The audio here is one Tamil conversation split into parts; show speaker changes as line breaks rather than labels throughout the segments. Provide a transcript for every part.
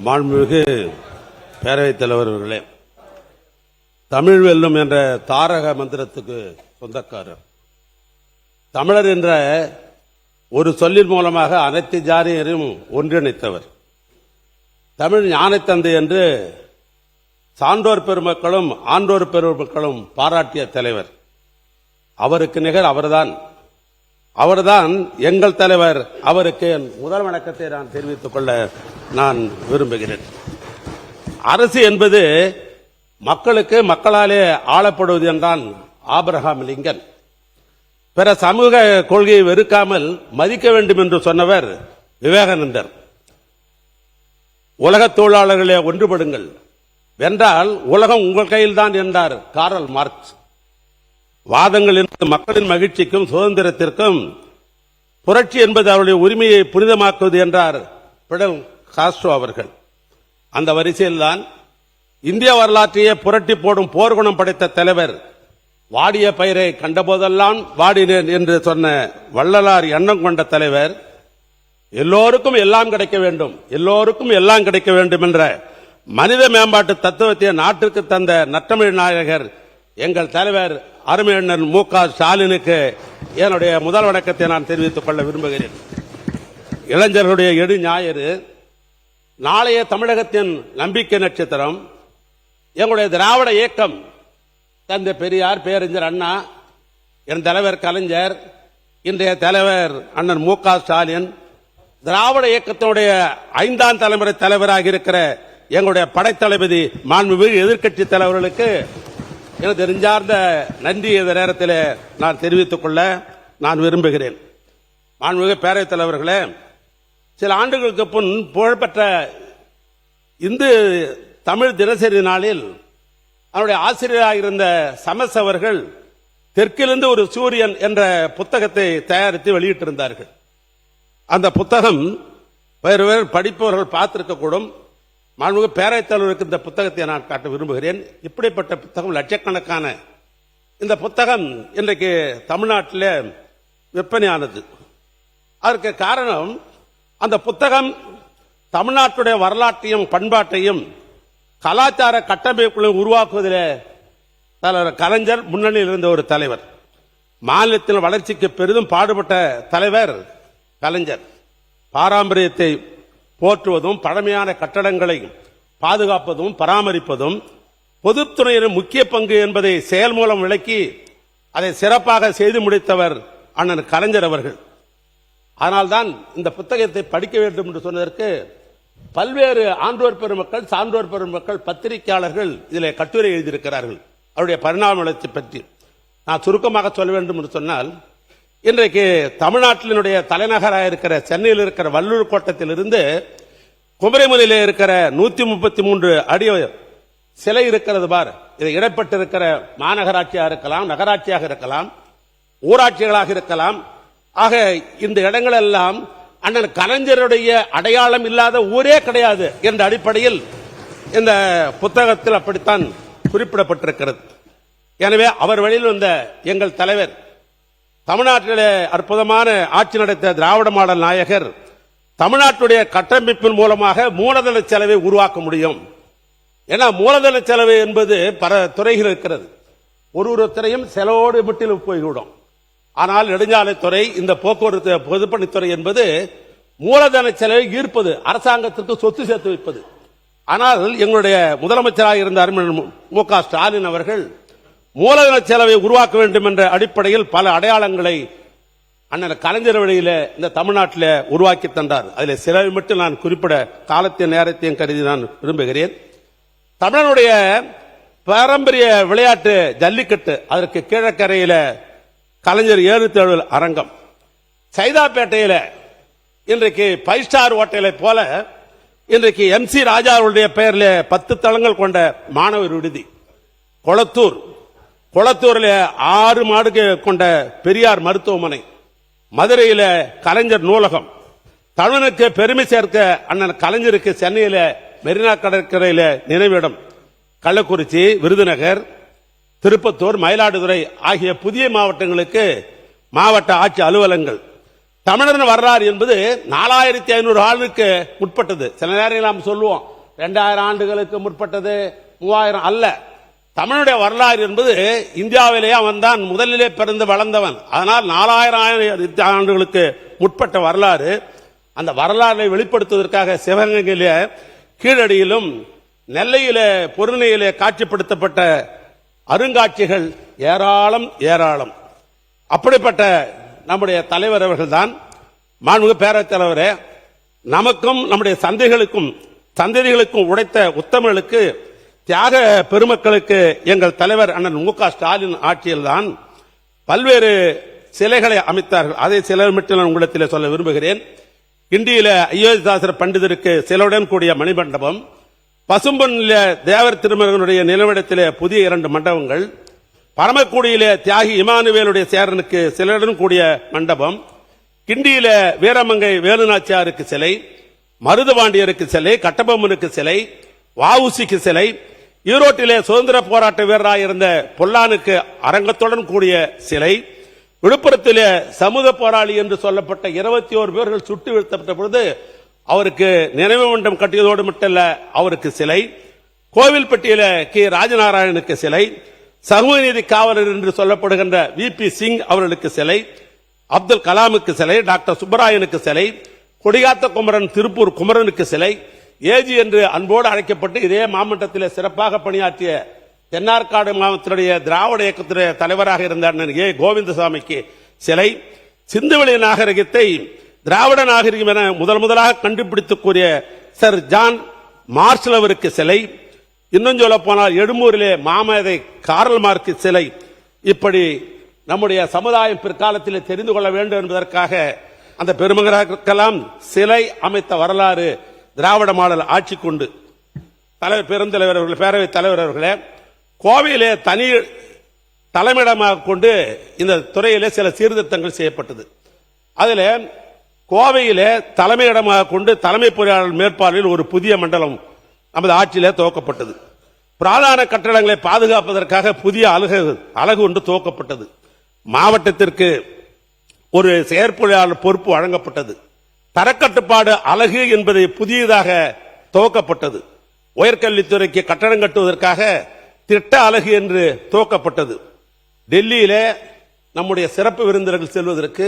மாண்புமிகு பேரவைத் தலைவர் அவர்களே, தமிழ் வெல்லும் என்ற தாரக மந்திரத்துக்கு சொந்தக்காரர். தமிழர் என்ற ஒரு சொல்லின் மூலமாக அனைத்து ஜாதியரையும் ஒன்றிணைத்தவர். தமிழ் ஞானத்தந்தை என்று சான்றோர் பெருமக்களும் ஆன்றோர் பெருமக்களும் பாராட்டிய தலைவர். அவருக்கு நிகர் அவர்தான் எங்கள் தலைவர். அவருக்கு என் முதல் வணக்கத்தை நான் தெரிவித்துக் கொள்ள நான் விரும்புகிறேன். அரசு என்பது மக்களுக்கு மக்களாலே ஆளப்படுவது என்றான் ஆபிரகாம் லிங்கன். பிற சமூக கொள்கையை வெறுக்காமல் மதிக்க வேண்டும் என்று சொன்னவர் விவேகானந்தர். உலக தொழிலாளர்களே ஒன்றுபடுங்கள், வென்றால் உலகம் உங்கள் கையில்தான் என்றார் காரல் மார்க்ஸ். வாதங்கள் என்பது மக்களின் மகிழ்ச்சிக்கும் சுதந்திரத்திற்கும், புரட்சி என்பது அவருடைய உரிமையை புனிதமாக்குவது என்றார் பிடல் காஸ்ட்ரோ அவர்கள். அந்த வரிசையில்தான் இந்திய வரலாற்றையே புரட்டி போடும் போர்க்குணம் படைத்த தலைவர், வாடிய பயிரை கண்டபோதெல்லாம் வாடினேன் என்று சொன்ன வள்ளலார் எண்ணம் கொண்ட தலைவர், எல்லோருக்கும் எல்லாம் கிடைக்க வேண்டும், எல்லோருக்கும் எல்லாம் கிடைக்க வேண்டும் என்ற மனித மேம்பாட்டு தத்துவத்தை நாட்டிற்கு தந்த நற்றமிழ் நாயகர் எங்கள் தலைவர் அருமையண்ணன் மு.க. ஸ்டாலினுக்கு என்னுடைய முதல் வணக்கத்தை நான் தெரிவித்துக் கொள்ள விரும்புகிறேன். இளைஞர்களுடைய எடு ஞாயிறு, நாளைய தமிழகத்தின் நம்பிக்கை நட்சத்திரம், எங்களுடைய திராவிட இயக்கம், தந்தை பெரியார், பேரறிஞர் அண்ணா, என் தலைவர் கலைஞர், இன்றைய தலைவர் அண்ணன் மு.க. ஸ்டாலின், திராவிட இயக்கத்தினுடைய 5ஆம் தலைமுறை தலைவராக இருக்கிற எங்களுடைய படைத்தளபதி மாண்புமிகு எதிர்க்கட்சி தலைவர்களுக்கு எனது நெஞ்சார்ந்த நன்றி இந்த நேரத்தில் நான் தெரிவித்துக் கொள்ள நான் விரும்புகிறேன். மாண்புமிகு பேரவைத் தலைவர்களே, சில ஆண்டுகளுக்கு முன் புகழ்பெற்ற இந்து தமிழ் தினசரி நாளில் அவருடைய ஆசிரியராக இருந்த சமஸ் அவர்கள் தெற்கிலிருந்து ஒரு சூரியன் என்ற புத்தகத்தை தயாரித்து வெளியிட்டிருந்தார்கள். அந்த புத்தகம் வேறு வேறு படிப்பவர்கள் பார்த்திருக்கக்கூடும். மாண்புமிகு பேரவைத் தலைவருக்கு இந்த புத்தகத்தை நான் காட்ட விரும்புகிறேன். இப்படிப்பட்ட புத்தகம் லட்சக்கணக்கான இந்த புத்தகம் இன்றைக்கு தமிழ்நாட்டில் விற்பனையானது. அதற்கு காரணம், அந்த புத்தகம் தமிழ்நாட்டுடைய வரலாற்றையும் பண்பாட்டையும் கலாச்சார கட்டமைப்புகளையும் உருவாக்குவதில் தலைவர் கலைஞர் முன்னணியில் இருந்த ஒரு தலைவர். மாநிலத்தின் வளர்ச்சிக்கு பெரிதும் பாடுபட்ட தலைவர் கலைஞர். பாரம்பரியத்தை போற்றுவதும், பழமையான கட்டடங்களை பாதுகாப்பதும் பராமரிப்பதும் பொதுத்துறையின் முக்கிய பங்கு என்பதை செயல் மூலம் விளக்கி அதை சிறப்பாக செய்து முடித்தவர் அண்ணன் கலைஞர் அவர்கள். அதனால்தான் இந்த புத்தகத்தை படிக்க வேண்டும் என்று சொன்னதற்கு பல்வேறு ஆன்றோர் பெருமக்கள், சான்றோர் பெருமக்கள், பத்திரிகையாளர்கள் இதில் கட்டுரை எழுதியிருக்கிறார்கள். அவருடைய பரிணாம வளர்ச்சி பற்றி நான் சுருக்கமாக சொல்ல வேண்டும் என்று சொன்னால், இன்றைக்கு தமிழ்நாட்டினுடைய தலைநகராக இருக்கிற சென்னையில் இருக்கிற வள்ளூர் கோட்டத்திலிருந்து குமரிமலையில் இருக்கிற 133 அடி சிலை இருக்கிறது பார். இது இடப்பட்டிருக்கிற மாநகராட்சியாக இருக்கலாம், நகராட்சியாக இருக்கலாம், ஊராட்சிகளாக இருக்கலாம். ஆக இந்த இடங்கள் எல்லாம் அண்ணன் கலைஞருடைய அடையாளம் இல்லாத ஊரே கிடையாது என்ற அடிப்படையில் இந்த புத்தகத்தில் அப்படித்தான் குறிப்பிடப்பட்டிருக்கிறது. எனவே அவர் வழியில் வந்த எங்கள் தலைவர், தமிழ்நாட்டிலே அற்புதமான ஆட்சி நடத்த திராவிட மாடல் நாயகர், தமிழ்நாட்டுடைய கட்டமைப்பின் மூலமாக மூலதன செலவை உருவாக்க முடியும். ஏன்னா மூலதன செலவு என்பது பல துறைகள் இருக்கிறது. ஒரு துறையும் செலவோடு மட்டில் போய்விடும். ஆனால் நெடுஞ்சாலைத்துறை, இந்த போக்குவரத்து பொதுப்பணித்துறை என்பது மூலதன செலவை ஈர்ப்பது, அரசாங்கத்திற்கு சொத்து சேர்த்து வைப்பது. ஆனால் எங்களுடைய முதலமைச்சராக இருந்த அருமையண்ணன் மு.க. ஸ்டாலின் அவர்கள் மூலதன செலவை உருவாக்க வேண்டும் என்ற அடிப்படையில் பல அடையாளங்களை அண்ணன் கலைஞர் வழியில இந்த தமிழ்நாட்டில் உருவாக்கி தந்தார். அதில் சிலவை மட்டும் நான் குறிப்பிட காலத்தின் நேரத்தையும் கருதி நான் விரும்புகிறேன். தமிழனுடைய பாரம்பரிய விளையாட்டு ஜல்லிக்கட்டு, அதற்கு கீழக்கரையில் கலைஞர் 7 அரங்கம், சைதாப்பேட்டையில் இன்றைக்கு 5 ஸ்டார் ஹோட்டலை போல இன்றைக்கு MC ராஜாவுடைய பெயரில் 10 தளங்கள் கொண்ட மாணவர் விடுதி, கொளத்தூரில் 6 மாடுகள் கொண்ட பெரியார் மருத்துவமனை, மதுரையில் கலைஞர் நூலகம், தமிழனுக்கு பெருமை சேர்க்க அண்ணன் கலைஞருக்கு சென்னையில் மெரினா கடற்கரையில் நினைவிடம், கள்ளக்குறிச்சி, விருதுநகர், திருப்பத்தூர், மயிலாடுதுறை ஆகிய புதிய மாவட்டங்களுக்கு மாவட்ட ஆட்சி அலுவலகங்கள், தமிழரின் வரலாறு என்பது 4500 ஆண்டுக்கு உட்பட்டது. சில நேரங்கள் நாம் சொல்லுவோம் 2000 ஆண்டுகளுக்கு முற்பட்டது, 3000 அல்ல. தமிழுடைய வரலாறு என்பது இந்தியாவிலேயே அவன் தான் முதலிலே பிறந்து வளர்ந்தவன். அதனால் 4000 ஆண்டுகளுக்கு முற்பட்ட வரலாறு. அந்த வரலாறை வெளிப்படுத்துவதற்காக சிவகங்கையிலே கீழடியிலும் நெல்லையிலே பொருணையிலே காட்சிப்படுத்தப்பட்ட அருங்காட்சிகள் ஏராளம் ஏராளம். அப்படிப்பட்ட நம்முடைய தலைவர் அவர்கள் தான் மாண்புமிகு பேரவைத் தலைவரே, நமக்கும் நம்முடைய சந்ததிகளுக்கும் உடைத்த உத்தமர்களுக்கு, தியாக பெருமக்களுக்கு எங்கள் தலைவர் அண்ணன் மு.க. ஸ்டாலின் ஆட்சியில்தான் பல்வேறு சிலைகளை அமைத்தார்கள். அதை சிலர் மட்டும் உங்களிடத்தில் சொல்ல விரும்புகிறேன். கிண்டியில அயோத்திதாசர பண்டிதருக்கு சிலையுடன் கூடிய மணிமண்டபம், பசும்பொன்னில தேவர் திருமகனுடைய நிலவிடத்திலே புதிய 2 மண்டபங்கள், பரமக்குடியிலே தியாகி இமானுவேலுடைய சேரனுக்கு சிலையுடன் கூடிய மண்டபம், கிண்டியில வீரமங்கை வேலுநாச்சியாருக்கு சிலை, மருதுபாண்டியருக்கு சிலை, கட்டபொம்மனுக்கு சிலை, வஉசிக்கு சிலை, ஈரோட்டிலே சுதந்திர போராட்ட வீரராக இருந்த பொல்லானுக்கு அரங்கத்துடன் கூடிய சிலை, விழுப்புரத்திலே சமூக போராளி என்று சொல்லப்பட்ட 21 பேர்கள் சுட்டு வீழ்த்தப்பட்ட பொழுது அவருக்கு நினைவு மண்டபம் கட்டியதோடு மட்டுமல்ல, அவருக்கு சிலை, கோவில்பட்டியில கே. ராஜநாராயணனுக்கு சிலை, சமூக நீதி காவலர் என்று சொல்லப்படுகின்ற வி.பி. சிங் அவர்களுக்கு சிலை, அப்துல் கலாமுக்கு சிலை, டாக்டர் சுப்பராயனுக்கு சிலை, கொடிகாத்த குமரன் திருப்பூர் குமரனுக்கு சிலை, ஏஜி என்று அன்போடு அழைக்கப்பட்டு இதே மாவட்டத்தில் சிறப்பாக பணியாற்றிய தென்னார்காடு மாவட்டத்துடைய திராவிட இயக்கத்துடைய தலைவராக இருந்த அண்ணன் ஏ. கோவிந்தசாமிக்கு சிலை, சிந்துவெளி நாகரிகத்தை திராவிட நாகரிகம் என முதலாக கண்டுபிடித்து கூறிய சர் ஜான் மார்ஷல் அவருக்கு சிலை, இன்னும் சொல்ல போனால் எழும்பூரிலே மாமேதை காரல் மார்க்கு சிலை. இப்படி நம்முடைய சமுதாயம் பிற்காலத்தில் தெரிந்து கொள்ள வேண்டும் என்பதற்காக அந்த பெருமகனுக்கெல்லாம் சிலை அமைத்த வரலாறு திராவிட மாடல் ஆட்சி கொண்டு. பெருந்தலைவர் அவர்கள், பேரவைத் தலைவர் அவர்களே, கோவையிலே தனி தலைமையிடமாக கொண்டு இந்த துறையிலே சில சீர்திருத்தங்கள் செய்யப்பட்டது. அதில் கோவையிலே தலைமையிடமாக கொண்டு தலைமை பொறியாளர் மேற்பார்வையில் ஒரு புதிய மண்டலம் நமது ஆட்சியிலே துவக்கப்பட்டது. பிராதான கட்டடங்களை பாதுகாப்பதற்காக புதிய அலகு ஒன்று துவக்கப்பட்டது. மாவட்டத்திற்கு ஒரு செயற்பொறியாளர் பொறுப்பு வழங்கப்பட்டது. தரக்கட்டுப்பாடு அலகு என்பதை புதியதாக துவக்கப்பட்டது. உயர்கல்வித்துறைக்கு கட்டடம் கட்டுவதற்காக திட்ட அலகு என்று துவக்கப்பட்டது. டெல்லியிலே நம்முடைய சிறப்பு விருந்தினர்கள் செல்வதற்கு,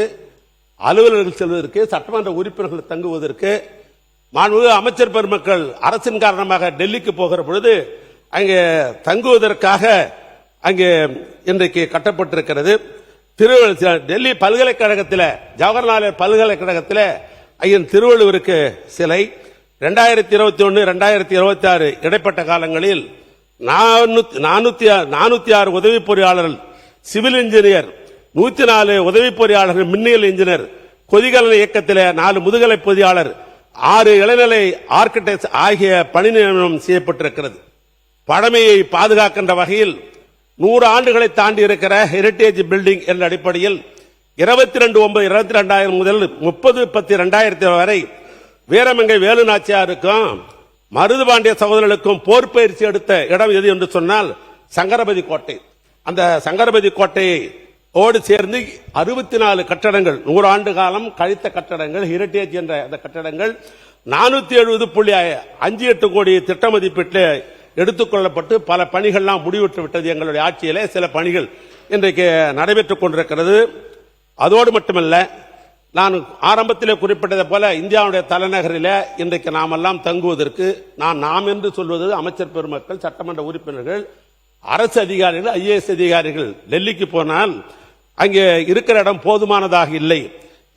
அலுவலர்கள் செல்வதற்கு, சட்டமன்ற உறுப்பினர்கள் தங்குவதற்கு, மாண்புமிகு அமைச்சர் பெருமக்கள் அரசின் காரணமாக டெல்லிக்கு போகிற பொழுது அங்கே தங்குவதற்காக அங்கே இன்றைக்கு கட்டப்பட்டிருக்கிறது. டெல்லி பல்கலைக்கழகத்தில், ஜவஹர்லால் பல்கலைக்கழகத்தில் ஐயன் திருவள்ளுவருக்கு சிலை. 2021 2026 இடைப்பட்ட காலங்களில் 406 உதவி பொறியாளர்கள், சிவில் இன்ஜினியர் 104 உதவி பொறியாளர்கள், மின்னியல் இன்ஜினியர், கொதிகலன் இயக்கத்தில் 4 முதுகலை பொறியாளர், 6 இளநிலை ஆர்கிடெக்ட் ஆகிய பணி நியமனம் செய்யப்பட்டிருக்கிறது. பழமையை பாதுகாக்கின்ற வகையில் 100 ஆண்டுகளை தாண்டி இருக்கிற ஹெரிடேஜ் பில்டிங் என்ற அடிப்படையில் 22/9/2000 முதல் 30/10/2000 வரை வீரமங்கை வேலுநாச்சியாருக்கும் மருதுபாண்டிய சகோதரர்களுக்கும் போர் பயிற்சி எடுத்த இடம் எது என்று சொன்னால் சங்கரபதி கோட்டை. அந்த சங்கரபதி கோட்டையை ஓடு சேர்ந்து 64 கட்டடங்கள், 100 ஆண்டு காலம் கழித்த கட்டடங்கள், ஹெரிடேஜ் என்ற அந்த கட்டடங்கள் 470.58 கோடி திட்ட மதிப்பீட்டில் எடுத்துக்கொள்ளப்பட்டு பல பணிகள்லாம் முடிவுற்று விட்டது. எங்களுடைய ஆட்சியிலே சில பணிகள் இன்றைக்கு நடைபெற்றுக் கொண்டிருக்கிறது. அதோடு மட்டுமல்ல, நான் ஆரம்பத்திலே குறிப்பிட்டதை போல இந்தியாவுடைய தலைநகரில் இன்றைக்கு நாமெல்லாம் தங்குவதற்கு, நாம் என்று சொல்வது அமைச்சர் பெருமக்கள், சட்டமன்ற உறுப்பினர்கள், அரசு அதிகாரிகள், ஐஏஎஸ் அதிகாரிகள் டெல்லிக்கு போனால் அங்கே இருக்கிற இடம் போதுமானதாக இல்லை.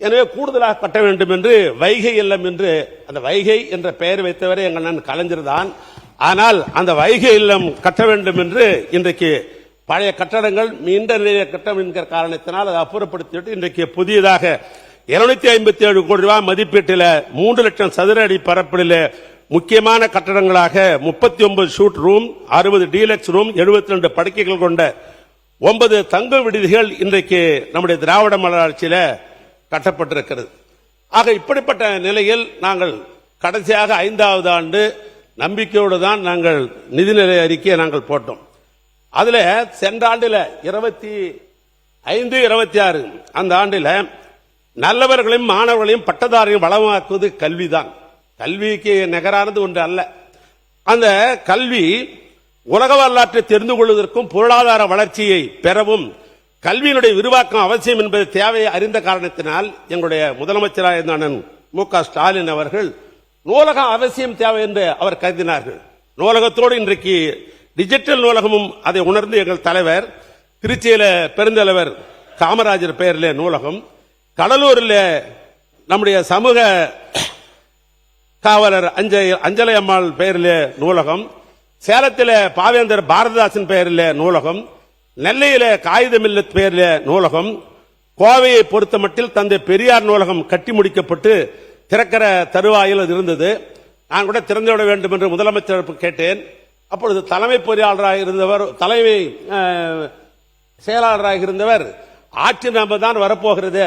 எனவே கூடுதலாக கட்ட வேண்டும் என்று வைகை இல்லம் என்று, அந்த வைகை என்ற பெயர் வைத்தவரை எங்கள் அண்ணன் கலைஞர் தான். ஆனால் அந்த வைகை இல்லம் கட்ட வேண்டும் என்று இன்றைக்கு பழைய கட்டடங்கள் மீண்ட நிலைய கட்டம் என்கிற காரணத்தினால் அதை அப்புறப்படுத்திவிட்டு இன்றைக்கு புதியதாக 257 கோடி ரூபாய் மதிப்பீட்டில் 3 லட்சம் சதுர அடி பரப்பில் முக்கியமான கட்டடங்களாக 39 ஷூட் ரூம், 60 டீலக்ஸ் ரூம், 72 படுக்கைகள் கொண்ட 9 தங்க விடுதிகள் இன்றைக்கு நம்முடைய திராவிட மாடல் ஆட்சியில் கட்டப்பட்டிருக்கிறது. ஆக இப்படிப்பட்ட நிலையில் நாங்கள் கடைசியாக 5வது ஆண்டு நம்பிக்கையோடு தான் நாங்கள் நிதிநிலை அறிக்கையை நாங்கள் போட்டோம். அதுல சென்ற ஆண்டில் 25-26 அந்த ஆண்டில் நல்லவர்களையும் மாணவர்களையும் பட்டதாரியும் வளமாக்குவது கல்விதான். கல்விக்கு நிகரானது ஒன்று அல்ல. அந்த கல்வி உலக வரலாற்றை தெரிந்து கொள்வதற்கும் பொருளாதார வளர்ச்சியை பெறவும் கல்வியினுடைய விரிவாக்கம் அவசியம் என்பது தேவையை அறிந்த காரணத்தினால் எங்களுடைய முதலமைச்சராக இருந்த அண்ணன் மு.க. ஸ்டாலின் அவர்கள் நூலகம் அவசியம் தேவை என்று அவர் கருதினார்கள். நூலகத்தோடு இன்றைக்கு டிஜிட்டல் நூலகமும் அதை உணர்ந்து எங்கள் தலைவர் திருச்சியில பெருந்தலைவர் காமராஜர் பெயரிலே நூலகம், கடலூரில் நம்முடைய சமூக காவலர் அஞ்சலை அம்மாள் பெயரிலே நூலகம், சேலத்தில் பாவேந்தர் பாரதிதாசன் பெயரிலே நூலகம், நெல்லையில காகிதமில்லத் பெயரிலே நூலகம், கோவையை பொறுத்த மட்டில் தந்தை பெரியார் நூலகம் கட்டி முடிக்கப்பட்டு திறக்கிற தருவாயில் அது இருந்தது. நான் கூட திறந்துவிட வேண்டும் என்று முதலமைச்சர் கேட்டேன். அப்பொழுது தலைமை பொறியாளராக இருந்தவர், தலைமை செயலாளராக இருந்தவர், ஆட்சி நாம தான் வரப்போகிறது,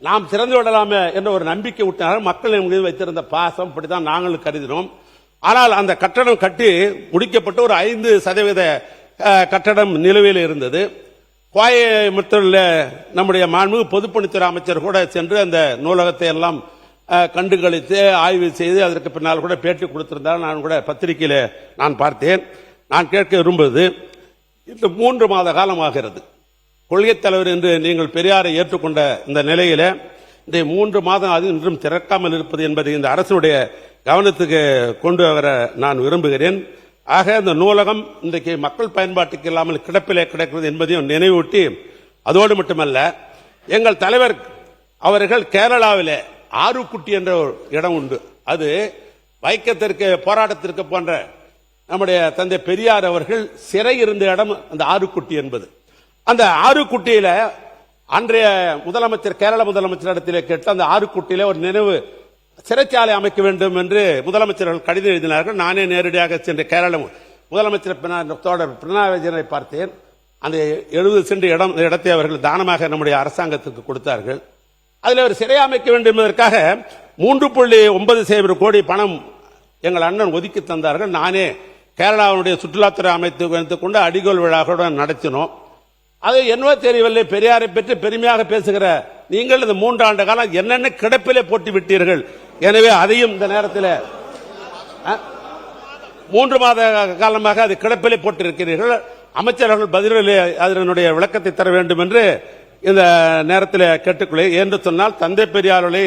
நாம் திறந்து விடலாமே என்ற ஒரு நம்பிக்கை விட்டார்கள். மக்கள் மீது வைத்திருந்த பாசம் அப்படித்தான் நாங்களும் கருதினோம். ஆனால் அந்த கட்டடம் கட்டி முடிக்கப்பட்டு ஒரு 5% கட்டடம் நிலுவையில் இருந்தது. கோயம்புத்தூரில் நம்முடைய மாண்புமிகு பொதுப்பணித்துறை அமைச்சர் கூட சென்று அந்த நூலகத்தை எல்லாம் கண்டுகளித்து ஆய்வு செய்து அதற்கு பின்னால் கூட பேட்டி கொடுத்திருந்தார். நான் கூட பத்திரிகையில் நான் பார்த்தேன். நான் கேட்க விரும்புவது, இந்த 3 மாத காலமாகிறது கொள்கை தலைவர் என்று நீங்கள் பெரியாரை ஏற்றுக்கொண்ட இந்த நிலையில இந்த 3 மாதம் அது இன்றும் திறக்காமல் இருப்பது என்பதை இந்த அரசுடைய கவனத்துக்கு கொண்டு வர நான் விரும்புகிறேன். ஆக இந்த நூலகம் இன்றைக்கு மக்கள் பயன்பாட்டுக்கு இல்லாமல் கிடப்பிலே கிடக்கிறது என்பதையும் நினைவூட்டி, அதோடு மட்டுமல்ல எங்கள் தலைவர் அவர்கள் கேரளாவிலே ஆறுக்குட்டி என்ற ஒரு இடம் உண்டு. அது வைக்கத்திற்கு போராட்டத்திற்கு போன்ற நம்முடைய தந்தை பெரியார் அவர்கள் சிறை இருந்த இடம் அந்த ஆறுக்குட்டி என்பது. அந்த ஆறுக்குட்டியில அன்றைய முதலமைச்சர் கேரள முதலமைச்சர் இடத்திலே கேட்டு அந்த ஆறுக்குட்டியில ஒரு நினைவு சிறைச்சாலை அமைக்க வேண்டும் என்று முதலமைச்சர்கள் கடிதம் எழுதினார்கள். நானே நேரடியாக சென்று கேரள முதலமைச்சர் பினராயி விஜயனை பார்த்தேன். அந்த 70 சென்ட் இடத்தை அவர்கள் தானமாக நம்முடைய அரசாங்கத்திற்கு கொடுத்தார்கள். அதில் ஒரு சிறை அமைக்க வேண்டும் என்பதற்காக 3.9 கோடி பணம் எங்கள் அண்ணன் ஒதுக்கி தந்தார்கள். நானே கேரளாவுடைய சுற்றுலாத்துறை அமைத்து கொண்டு அடிகோல் விழாவுடன் நடத்தினோம். அது என்னவோ தெரியவில்லை, பெரியாரை பற்றி பெருமையாக பேசுகிற நீங்கள் இந்த 3 ஆண்டு காலம் என்னென்ன கிடப்பிலே போட்டு விட்டீர்கள். எனவே அதையும் இந்த நேரத்தில் 3 மாத காலமாக அது கிடப்பிலே போட்டிருக்கிறீர்கள். அமைச்சர்கள் பதிலில் அதனுடைய விளக்கத்தை தர வேண்டும் என்று இந்த நேரத்தில் கேட்டுக்கொள்ள என்று சொன்னால், தந்தை பெரியாரை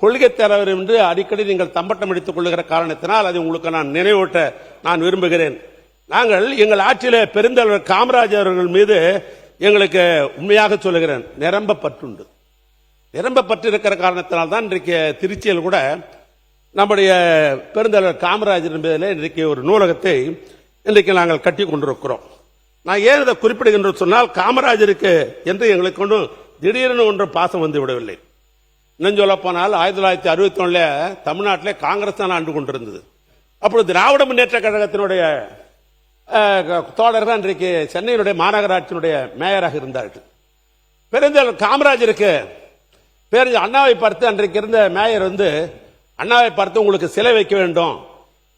கொள்கை தலைவர் என்று அடிக்கடி நீங்கள் தம்பட்டம் அடித்துக் கொள்ளுகிற காரணத்தினால் அதை உங்களுக்கு நான் நினைவூட்ட நான் விரும்புகிறேன். நாங்கள் எங்கள் ஆட்சியிலே பெருந்தலைவர் காமராஜர் அவர்கள் மீது எங்களுக்கு உண்மையாக சொல்லுகிறேன், நிரம்ப பற்றுண்டு. நிரம்ப பற்று இருக்கிற காரணத்தினால் தான் இன்றைக்கு திருச்சியில் கூட நம்முடைய பெருந்தலைவர் காமராஜர் என்பதில் இன்றைக்கு ஒரு நூலகத்தை இன்றைக்கு நாங்கள் கட்டி கொண்டிருக்கிறோம். நான் ஏன் இதை குறிப்பிடுகின்ற சொன்னால், காமராஜருக்கு என்று எங்களுக்கு கொண்டு திடீரென ஒன்று பாசம் வந்து விடவில்லை. இன்னும் சொல்ல போனால் 1961 தமிழ்நாட்டிலே காங்கிரஸ் தான் ஆண்டு கொண்டிருந்தது. அப்பொழுது திராவிட முன்னேற்ற கழகத்தினுடைய தோழர்கள் இன்றைக்கு சென்னையினுடைய மாநகராட்சியினுடைய மேயராக இருந்தார்கள். பெருந்தலைவர் காமராஜருக்கு அண்ணாவை பார்த்து அன்றைக்கு இருந்த மேயர் அண்ணாவை பார்த்து உங்களுக்கு சிலை வைக்க வேண்டும்,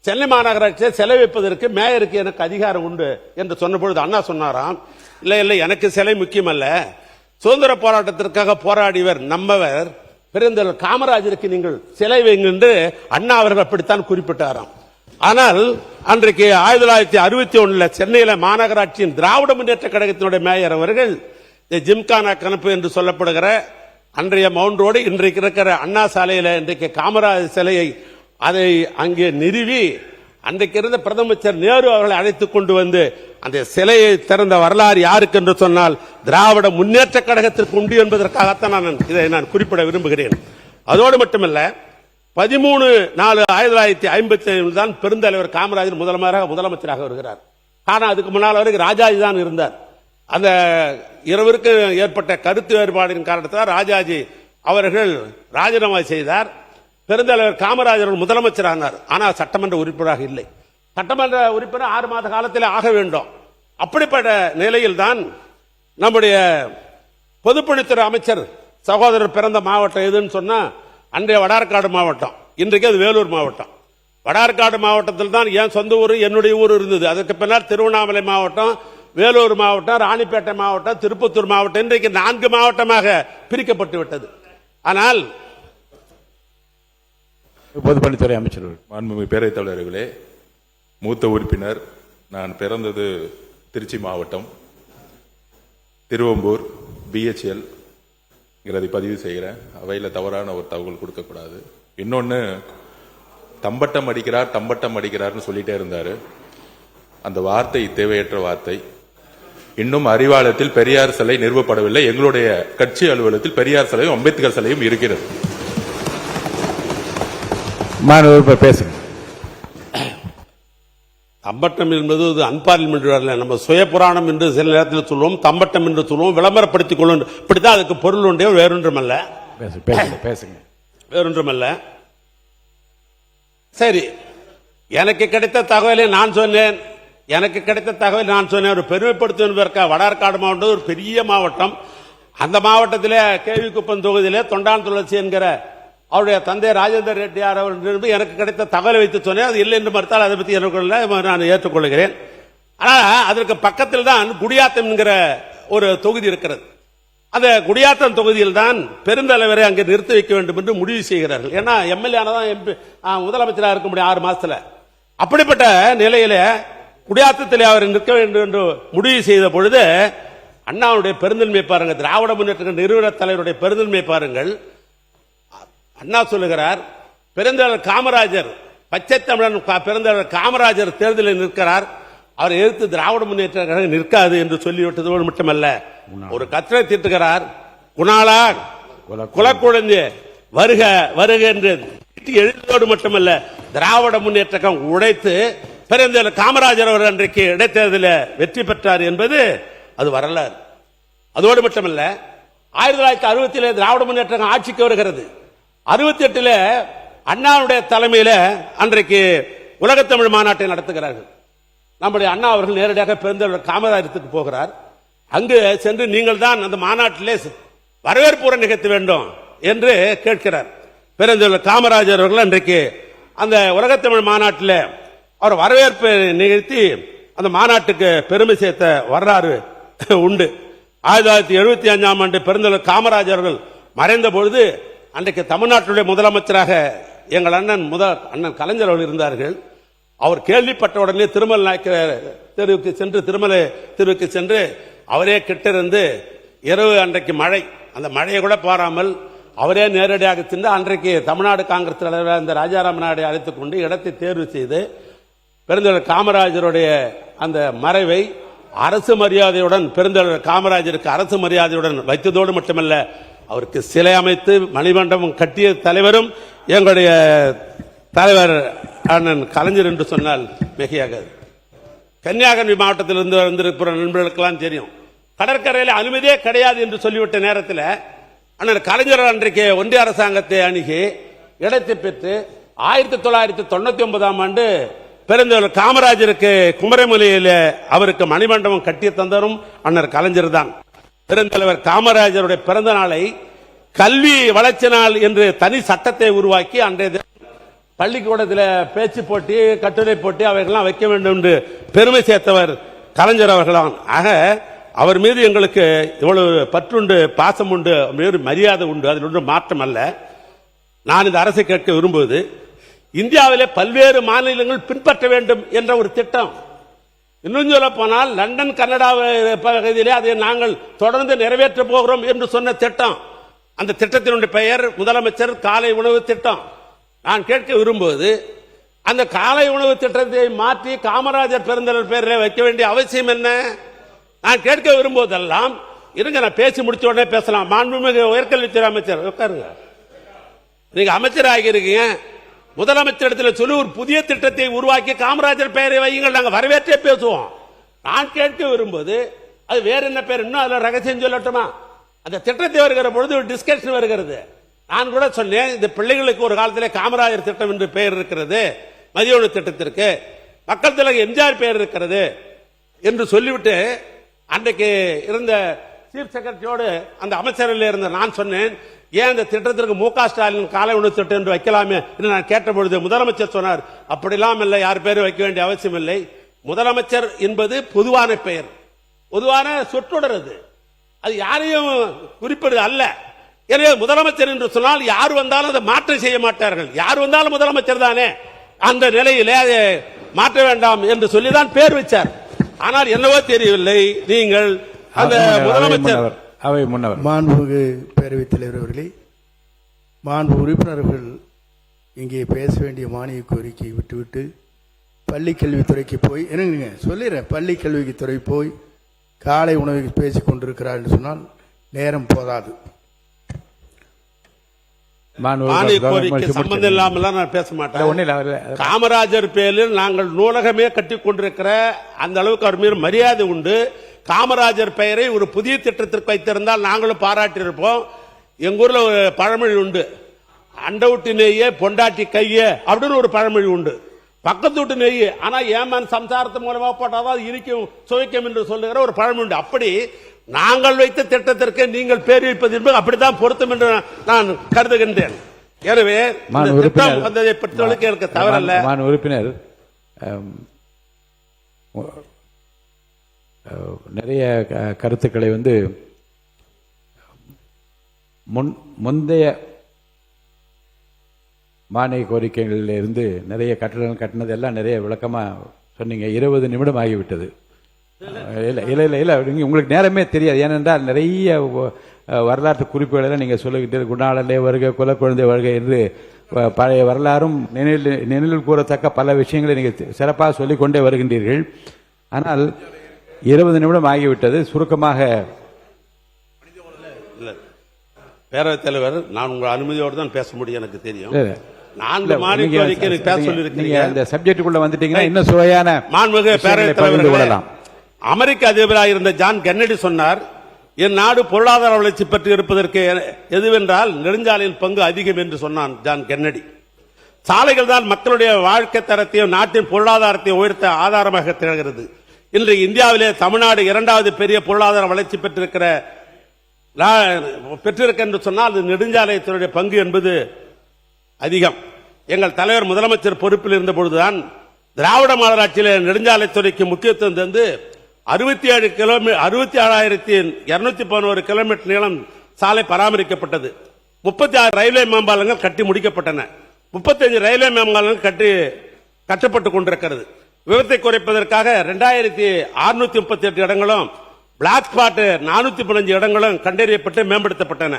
சென்னை மாநகராட்சியை சிலை வைப்பதற்கு மேயருக்கு எனக்கு அதிகாரம் உண்டு என்று சொன்ன பொழுது அண்ணா சொன்னாராம், இல்லை இல்லை, எனக்கு சிலை முக்கியமல்ல, சுதந்திர போராட்டத்திற்காக போராடியவர் நம்மவர் பெருந்தலைவர் காமராஜருக்கு நீங்கள் சிலை வைங்க என்று அண்ணா அவர்கள் அப்படித்தான் குறிப்பிட்டாராம். ஆனால் அன்றைக்கு 1961 சென்னையில மாநகராட்சியின் திராவிட முன்னேற்ற கழகத்தினுடைய மேயர் அவர்கள் ஜிம்கானா கணப்பு என்று சொல்லப்படுகிற அன்றைய மவுண்ட் ரோடு இன்றைக்கு இருக்கிற அண்ணா சாலையில இன்றைக்கு காமராஜர் சிலையை அதை அங்கே நிறுவி அன்றைக்கு இருந்த பிரதமர் நேரு அவர்களை அழைத்துக் கொண்டு வந்து அந்த சிலையை திறந்த வரலாறு யாருக்கு என்று சொன்னால் திராவிட முன்னேற்ற கழகத்திற்கு உண்டு என்பதற்காகத்தான் இதை நான் குறிப்பிட விரும்புகிறேன். அதோடு மட்டுமல்ல, 13/4/1955 தான் பெருந்தலைவர் காமராஜர் முதலமைச்சராக வருகிறார். ஆனால் அதுக்கு முன்னால் வரைக்கும் ராஜாஜி தான் இருந்தார். அந்த இருவருக்கு ஏற்பட்ட கருத்து வேறுபாடின் காரணத்தால் ராஜாஜி அவர்கள் ராஜினாமா செய்தார். பெருந்தலைவர் காமராஜர் முதலமைச்சரானார். ஆனால் சட்டமன்ற உறுப்பினராக இல்லை. சட்டமன்ற உறுப்பினர் 6 மாத காலத்தில் ஆக வேண்டும். அப்படிப்பட்ட நிலையில் தான் நம்முடைய பொதுப்பணித்துறை அமைச்சர் சகோதரர் பிறந்த மாவட்டம் எதுன்னு சொன்னா அன்றைய வடார்காடு மாவட்டம், இன்றைக்கு அது வேலூர் மாவட்டம். வடார்காடு மாவட்டத்தில் தான் என் சொந்த ஊர் என்னுடைய ஊர் இருந்தது. அதற்கு பின்னால் திருவண்ணாமலை மாவட்டம், வேலூர் மாவட்டம், ராணிப்பேட்டை மாவட்டம், திருப்பத்தூர் மாவட்டம், இன்றைக்கு 4 மாவட்டமாக பிரிக்கப்பட்டு விட்டது. ஆனால்
பொதுப்பணித்துறை அமைச்சர் மாண்புமிகு பேரவைத் தலைவர்களே, மூத்த உறுப்பினர். நான் பிறந்தது திருச்சி மாவட்டம், திருவம்பூர், BHL பதிவு செய்கிறேன். அவையில் தவறான ஒரு தகவல் கொடுக்கக்கூடாது. இன்னொன்று, தம்பட்டம் அடிக்கிறார் தம்பட்டம் அடிக்கிறார்னு சொல்லிட்டே இருந்தாரு. அந்த வார்த்தை தேவையற்ற வார்த்தை. இன்னும் அறிவாலயத்தில் பெரியார் சிலை நிறுவப்படவில்லை. எங்களுடைய கட்சி அலுவலகத்தில் பெரியார் சிலையும் அம்பேத்கர் சிலையும் இருக்கிறது.
பேசுங்க.
தம்பட்டம் என்பது அன்பார்லிமெண்ட், நம்ம சுய புராணம் என்று சில நேரத்தில் சொல்லுவோம், தம்பட்டம் என்று சொல்லுவோம், விளம்பரப்படுத்திக் கொள்ளும். இப்படித்தான் அதுக்கு பொருள் உண்டே, வேறொன்றுமல்ல.
பேசுங்க.
வேறொன்றுமல்ல. சரி, எனக்கு கிடைத்த தகவலை நான் சொன்னேன். ஒரு பெருமைப்படுத்துவதற்காக வடார்காடு மாவட்டம் ஒரு பெரிய மாவட்டம். அந்த மாவட்டத்திலே கேவி குப்பம் தொகுதியிலே தொண்டான் துளசி என்கிற அவருடைய தந்தை ராஜேந்தர் ரெட்டியார் அவர் எனக்கு கிடைத்த தகவலை வைத்து சொன்னேன். அது இல்லை என்று மறுத்தால் அதை பற்றி நான் ஏற்றுக்கொள்கிறேன். ஆனால் அதற்கு பக்கத்தில் தான் குடியாத்தம் என்கிற ஒரு தொகுதி இருக்கிறது. அந்த குடியாத்தம் தொகுதியில் தான் பெருந்தலைவரை அங்கே நிறுத்தி வைக்க வேண்டும் என்று முடிவு செய்கிறார்கள். ஏன்னா எம்எல்ஏ ஆனதான் முதலமைச்சராக இருக்க முடியும் 6 மாசத்துல. அப்படிப்பட்ட நிலையில குடியாத்தத்தில் அவர் நிற்க வேண்டும் என்று முடிவு செய்த பொழுது அண்ணாவுடைய பெருந்தன்மை பாருங்கள், திராவிட முன்னேற்ற நிறுவன தலைவருடைய பெருந்தன்மை பாருங்கள். அண்ணா சொல்லுகிறார், பெருந்தலைவர் காமராஜர், பச்சை தமிழன் பெருந்தலைவர் காமராஜர் தேர்தலில் நிற்கிறார், அவர் எதிர்த்து திராவிட முன்னேற்ற கழகம் நிற்காது என்று சொல்லிவிட்டதோடு மட்டுமல்ல, ஒரு கத்திரை திட்டுகிறார். குணாலா குலக்குழந்தை வருக வருக என்று எழுதோடு மட்டுமல்ல, திராவிட முன்னேற்ற கழகம் உடைத்து பெருந்தலைவர் காமராஜர் அவர் அன்றைக்கு இடைத்தேர்தலில் வெற்றி பெற்றார் என்பது அது வரலாறு. அதோடு மட்டுமல்ல, 1960 திராவிட முன்னேற்ற கழகம் ஆட்சிக்கு வருகிறது. 68 அண்ணாவுடைய தலைமையில அன்றைக்கு உலகத்தமிழ் மாநாட்டை நடத்துகிறார்கள். நம்முடைய அண்ணா அவர்கள் நேரடியாக பெருந்தலைவர் காமராஜருக்கு போகிறார். அங்கு சென்று நீங்கள் தான் அந்த மாநாட்டிலே வரவேற்புரை நிகழ்த்த வேண்டும் என்று கேட்கிறார். பெருந்தலைவர் காமராஜர் அவர்கள் அன்றைக்கு அந்த உலகத்தமிழ் மாநாட்டில் அவர் வரவேற்பை நிகழ்த்தி அந்த மாநாட்டுக்கு பெருமை சேர்த்த வரலாறு உண்டு. 1975ஆம் ஆண்டு பெருந்தலைவர் காமராஜர் அவர்கள் மறைந்த பொழுது அன்றைக்கு தமிழ்நாட்டுடைய முதலமைச்சராக எங்கள் அண்ணன் கலைஞர் அவர்கள் இருந்தார்கள். அவர் கேள்விப்பட்ட உடனே திருமலை நாயக்கர் தெருவுக்கு சென்று அவரே கிட்டிருந்து இரவு அன்றைக்கு மழை, அந்த மழையை கூட பாராமல் அவரே நேரடியாக சென்று அன்றைக்கு தமிழ்நாடு காங்கிரஸ் தலைவர் அந்த ராஜாராம் நாயுடு அழைத்துக் கொண்டு இடத்தை தேர்வு செய்து பெருந்தலைவர் காமராஜருடைய அந்த மறைவை அரசு மரியாதையுடன் பெருந்தலைவர் காமராஜருக்கு அரசு மரியாதையுடன் வைத்ததோடு மட்டுமல்ல, அவருக்கு சிலை அமைத்து மணிமண்டபம் கட்டிய தலைவரும் எங்களுடைய தலைவர் அண்ணன் கலைஞர் என்று சொன்னால் மிகையாகாது. கன்னியாகுமரி மாவட்டத்தில் இருந்து வந்திருக்கிற நண்பர்களுக்கெல்லாம் தெரியும், கடற்கரையில் அனுமதியே கிடையாது என்று சொல்லிவிட்ட நேரத்தில் அண்ணன் கலைஞர் அன்றைக்கு ஒன்றிய அரசாங்கத்தை அணுகி இடத்தை பெற்று 1999ஆம் ஆண்டு பெருந்தலைவர் காமராஜருக்கு குமரமலையில் அவருக்கு மணிமண்டபம் கட்டிய தந்தரும் அண்ணன் கலைஞர் தான். பெருந்தலைவர் காமராஜருடைய பிறந்த நாளை கல்வி வளர்ச்சி நாள் என்று தனி சட்டத்தை உருவாக்கி அன்றைய பள்ளிக்கூடத்தில் பேச்சு போட்டி, கட்டுரை போட்டி அவைகள்லாம் வைக்க வேண்டும் என்று பெருமை சேர்த்தவர் கலைஞர் அவர்களான். ஆக அவர் மீது எங்களுக்கு இவ்வளவு பற்றுண்டு, பாசம் உண்டு, மரியாதை உண்டு, அதில் ஒன்றும் மாற்றம் அல்ல. நான் இந்த அரசை கேட்க விரும்புவது, இந்தியாவிலே பல்வேறு மாநிலங்கள் பின்பற்ற வேண்டும் என்ற ஒரு திட்டம். இன்னும் சொல்ல போனால் லண்டன் கனடா பகுதியிலே அதை நாங்கள் தொடர்ந்து நிறைவேற்ற போகிறோம் என்று சொன்ன திட்டம். அந்த திட்டத்தினுடைய பெயர் முதலமைச்சர் காலை உணவு திட்டம். நான் கேட்க விரும்புவது, அந்த காலை உணவு திட்டத்தை மாற்றி காமராஜர் பெருந்தலைவர் பெயரில் வைக்க வேண்டிய அவசியம் என்ன? நான் கேட்க விரும்புவதெல்லாம், இருங்க நான் பேசி முடிச்ச உடனே பேசலாம். மாண்புமிகு உயர்கல்வித்துறை அமைச்சர் உட்காருங்க, நீங்க அமைச்சர் ஆகியிருக்கீங்க, முதலமைச்சரிடத்தில் சொல்லி ஒரு புதிய திட்டத்தை உருவாக்கி காமராஜர் பெயரை வையுங்கள், நாங்கள் வரவேற்றே பேசுவோம். நான் கேட்க விரும்புவது, அது வேற என்ன பேர், இன்னும் அதுல ரகசியம் சொல்லட்டுமா? அந்த திட்டத்தை வருகிற பொழுது ஒரு டிஸ்கஷன் வருகிறது. நான் கூட சொன்னேன், இந்த பிள்ளைகளுக்கு ஒரு காலத்தில் காமராஜர் திட்டம் என்று பெயர் இருக்கிறது, மதிய உணவு திட்டத்திற்கு மக்கள் தலைவர் எம்ஜிஆர் பெயர் இருக்கிறது என்று சொல்லிவிட்டு அன்றைக்கு இருந்த சீஃப் செக்ரட்டரியோடு அந்த அமைச்சரில் இருந்த நான் சொன்னேன், ஏன் இந்த திட்டத்திற்கு மு க ஸ்டாலின் காலை உணவு திட்டம் என்று வைக்கலாமே என்று நான் கேட்டபொழுது முதலமைச்சர் சொன்னார், அப்படிலாம் இல்லை, யார் பேரும் வைக்க வேண்டிய அவசியம் இல்லை. முதலமைச்சர் என்பது பொதுவான பெயர், பொதுவான சொற்றொடர், அது யாரையும் குறிப்பிடுவது அல்ல. எனவே முதலமைச்சர் என்று சொன்னால் யார் வந்தாலும் அதை மாற்றம் செய்ய மாட்டார்கள். யார் வந்தாலும் முதலமைச்சர் தானே, அந்த நிலையிலே அதை மாற்ற வேண்டாம் என்று சொல்லிதான் பேர் வச்சார். ஆனால் என்னவோ தெரியவில்லை, நீங்கள் அந்த முதலமைச்சர்
அவை முன்னவர்
மாண்புமிகு பேரவைத் தலைவர் அவர்களே, மாண்பு உறுப்பினர்கள் இங்கே பேச வேண்டிய மானிய கோரிக்கை விட்டுவிட்டு பள்ளி கல்வித்துறைக்கு போய் என்னங்க சொல்லிடுறேன், பள்ளி கல்வித்துறை போய் காலை உணவுக்கு பேசிக் கொண்டிருக்கிறார் என்று சொன்னால் நேரம் போதாது.
மானிய கோரிக்கை சம்பந்தம் இல்லாமல் நான் பேச மாட்டேன். காமராஜர் பேரில் நாங்கள் நூலகமே கட்டி கொண்டிருக்கிற அந்த அளவுக்கு அவர் மீது மரியாதை உண்டு. காமராஜர் பெயரை ஒரு புதிய திட்டத்திற்கு வைத்திருந்தால் நாங்களும் பாராட்டியிருப்போம். எங்க ஊர்ல ஒரு பழமொழி உண்டு, அண்ட விட்டு நெய்ய பொண்டாட்டி கைய அப்படின்னு ஒரு பழமொழி உண்டு. பக்கத்து விட்டு நெய் ஆனா ஏமான் சம்சாரத்து மூலமா போட்டாதான் இனிக்கும் சுவைக்கும் என்று சொல்லுகிற ஒரு பழமொழி உண்டு. அப்படி நாங்கள் வைத்த திட்டத்திற்கு நீங்கள் பேர் வைப்பது என்பது அப்படித்தான் பொருத்தம் என்று நான் கருதுகின்றேன். எனவே திட்டம் வந்ததை பற்றியவர்களுக்கு எனக்கு தவறல்ல.
உறுப்பினர் நிறைய கருத்துக்களை முந்தைய மானிய கோரிக்கைகளில் இருந்து நிறைய கட்டணம் கட்டினது எல்லாம் நிறைய விளக்கமா சொன்னீங்க. 20 நிமிடம் ஆகிவிட்டது. இல்ல உங்களுக்கு நேரமே தெரியாது. ஏனென்றால் நிறைய வரலாற்று குறிப்புகள் எல்லாம் நீங்க சொல்லிக்கிட்டு குணாளே வருக குல குழந்தை வருக என்று பழைய வரலாறும் நினைவில் கூறத்தக்க பல விஷயங்களை நீங்க சிறப்பாக சொல்லிக் கொண்டே வருகின்றீர்கள். ஆனால் 20 நிமிடம் ஆகிவிட்டது. சுருக்கமாக
பேரவைத் தலைவர், நான் உங்கள் அனுமதியோடு தான் பேச முடியும், எனக்கு தெரியும்.
இன்னும் சுவையான
அமெரிக்க அதிபராக இருந்த ஜான் கென்னடி சொன்னார், என் நாடு பொருளாதார வளர்ச்சி பெற்று இருப்பதற்கு எதுவென்றால் நெடுஞ்சாலையின் பங்கு அதிகம் என்று சொன்னான் ஜான் கென்னடி. சாலைகள் தான் மக்களுடைய வாழ்க்கை தரத்தையும் நாட்டின் பொருளாதாரத்தையும் உயர்த்த ஆதாரமாக திகழ்கிறது. இன்று இந்தியாவிலே தமிழ்நாடு 2வது பெரிய பொருளாதார வளர்ச்சி பெற்றிருக்க என்று சொன்னால் அது நெடுஞ்சாலைத்துறையுடைய பங்கு என்பது அதிகம். எங்கள் தலைவர் முதலமைச்சர் பொறுப்பில் இருந்த பொழுதுதான் திராவிட மாடலாட்சியில் நெடுஞ்சாலைத்துறைக்கு முக்கியத்துவம் தந்து 67,211 கிலோமீட்டர் நீளம் சாலை பராமரிக்கப்பட்டது. 36 ரயில்வே மேம்பாலங்கள் கட்டி முடிக்கப்பட்டன. 35 ரயில்வே மேம்பாலங்கள் கட்டப்பட்டுக் கொண்டிருக்கிறது. விபத்தை குறைப்பதற்காக 2638 இடங்களும் பிளாக் ஸ்பாட் 415 இடங்களும் கண்டறியப்பட்டு மேம்படுத்தப்பட்டன.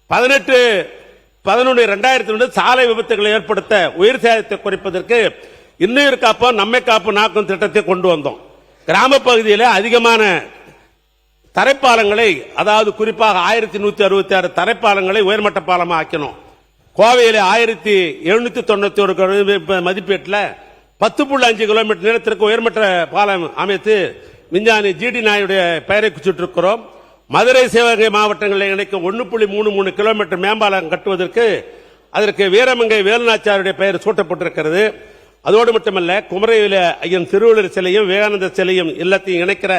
18/11/2002 சாலை விபத்துகளை ஏற்படுத்த உயிர் சேதத்தை குறைப்பதற்கு இன்னுயிர் காப்போம் நம்மை காப்போம் நாக்கும் திட்டத்தை கொண்டு வந்தோம். கிராம பகுதியில் அதிகமான தரைப்பாலங்களை, அதாவது குறிப்பாக 1166 தரைப்பாலங்களை உயர்மட்ட பாலமாக ஆக்கணும். கோவையில் 1791 மதிப்பீட்டில் 10.5 கிலோமீட்டர் நீளத்திற்கு உயர்மட்ட பாலம் அமைத்து விஞ்ஞானி ஜிடி நாயுடைய பெயரை குறிச்சிட்டிருக்கிறோம். மதுரை சிவகங்கை மாவட்டங்களில் இணைக்கும் 1.33 கிலோமீட்டர் மேம்பாலம் கட்டுவதற்கு அதற்கு வீரமங்கை வேலுநாச்சியாருடைய பெயர் சூட்டப்பட்டிருக்கிறது. அதோடு மட்டுமல்ல, குமரையில ஐயன் திருவள்ளுவர் சிலையும் விவேகானந்தர் சிலையும் இல்லத்தையும் இணைக்கிற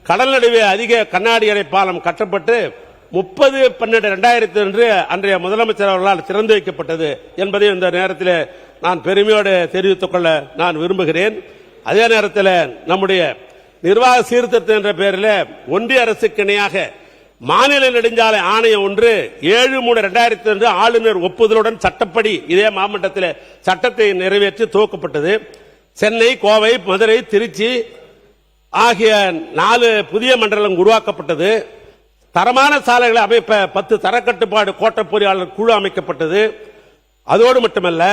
கடல் நடுவே அதிக கண்ணாடி அறை பாலம் கட்டப்பட்டு 30/12/2002 அன்றைய முதலமைச்சர் அவர்களால் திறந்து வைக்கப்பட்டது என்பதை இந்த நேரத்தில் நான் பெருமையோடு தெரிவித்துக் கொள்ள நான் விரும்புகிறேன். அதே நேரத்தில் நம்முடைய நிர்வாக சீர்திருத்தம் என்ற பெயரில் ஒன்றிய அரசுக்கு இணையாக மாநில நெடுஞ்சாலை ஆணையம் ஒன்று 7/3/2002 ஆளுநர் ஒப்புதலுடன் சட்டப்படி இதே மாவட்டத்தில் சட்டத்தை நிறைவேற்றி துவக்கப்பட்டது. சென்னை, கோவை, மதுரை, திருச்சி ஆகிய 4 புதிய மண்டலம் உருவாக்கப்பட்டது. தரமான சாலைகளை அமைப்ப 10 தரக்கட்டுப்பாடு கோட்ட பொறியாளர் குழு அமைக்கப்பட்டது. அதோடு மட்டுமல்ல,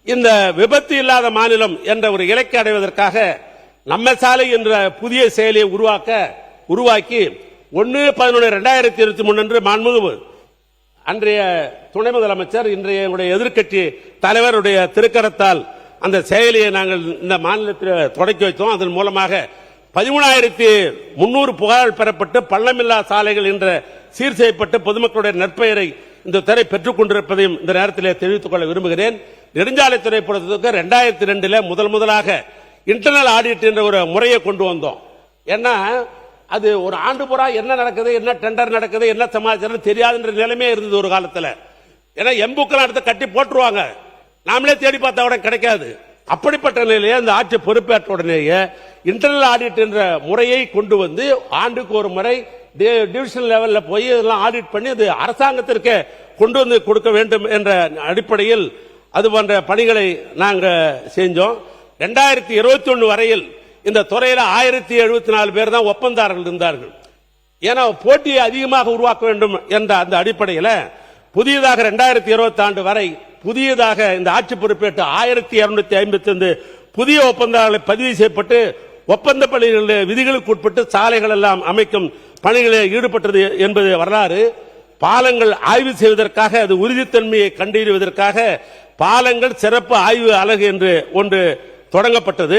இந்த விபத்து இல்லாத மாநிலம் என்ற ஒரு இலக்கை அடைவதற்காக நம்ம சாலை என்ற புதிய செயலியை உருவாக்கி 1/11/2023 அன்று மாண்புமிகு அன்றைய துணை முதலமைச்சர் இன்றைய எதிர்க்கட்சி தலைவருடைய திருக்கரத்தால் அந்த செயலியை நாங்கள் இந்த மாநிலத்தில் தொடக்கி வைத்தோம். அதன் மூலமாக 13,300 புகார்கள் பெறப்பட்டு பள்ளமில்லா சாலைகள் என்ற சீர் செய்யப்பட்டு பொதுமக்களுடைய நற்பெயரை இந்த துறை பெற்றுக் கொண்டிருப்பதையும் இந்த நேரத்தில் தெரிவித்துக் கொள்ள விரும்புகிறேன். நெடுஞ்சாலைத்துறை பொறுத்தவரைக்கும் 2002 முதலாக இன்டர்னல் ஆடிட் என்ற ஒரு முறையை கொண்டு வந்தோம். ஏன்னா அது ஒரு ஆண்டு பூரா என்ன நடக்குது, என்ன டெண்டர் நடக்குது, என்ன சமாச்சாரம் தெரியாதுன்ற நிலைமை இருந்தது ஒரு காலத்தில். ஏன்னா எம்புக்கெல்லாம் எடுத்து கட்டி போட்டுருவாங்க, நாமளே தேடி பார்த்தா கூட கிடைக்காது. அப்படிப்பட்ட நிலையிலே அந்த ஆட்சி பொறுப்பேற்ற உடனேயே இன்டர்னல் ஆடிட் என்ற முறையை கொண்டு வந்து ஆண்டுக்கு ஒரு முறை டிவிஷனல் லெவலில் போய் இதெல்லாம் ஆடிட் பண்ணி அது அரசாங்கத்திற்கு கொண்டு வந்து கொடுக்க வேண்டும் என்ற அடிப்படையில் அது போன்ற பணிகளை நாங்கள் செஞ்சோம். 2021 வரையில் இந்த துறையில் 1074 பேர் தான் ஒப்பந்தாரர்கள் இருந்தார்கள். ஏன்னா போட்டியை அதிகமாக உருவாக்க வேண்டும் என்ற அந்த அடிப்படையில் புதியதாக 2020 ஆண்டு வரை புதியதாக இந்த ஆட்சி பொறுப்பேற்று 1255 புதிய ஒப்பந்தாரர்களை பதிவு செய்யப்பட்டு ஒப்பந்த பணிகளில் விதிகளுக்கு உட்பட்டு சாலைகள் எல்லாம் அமைக்கும் பணிகளில் ஈடுபட்டது என்பது வரலாறு. பாலங்கள் ஆய்வு செய்வதற்காக அது உறுதித்தன்மையை கண்டறிவதற்காக பாலங்கள் சிறப்பு ஆய்வு அலகு என்று ஒன்று தொடங்கப்பட்டது.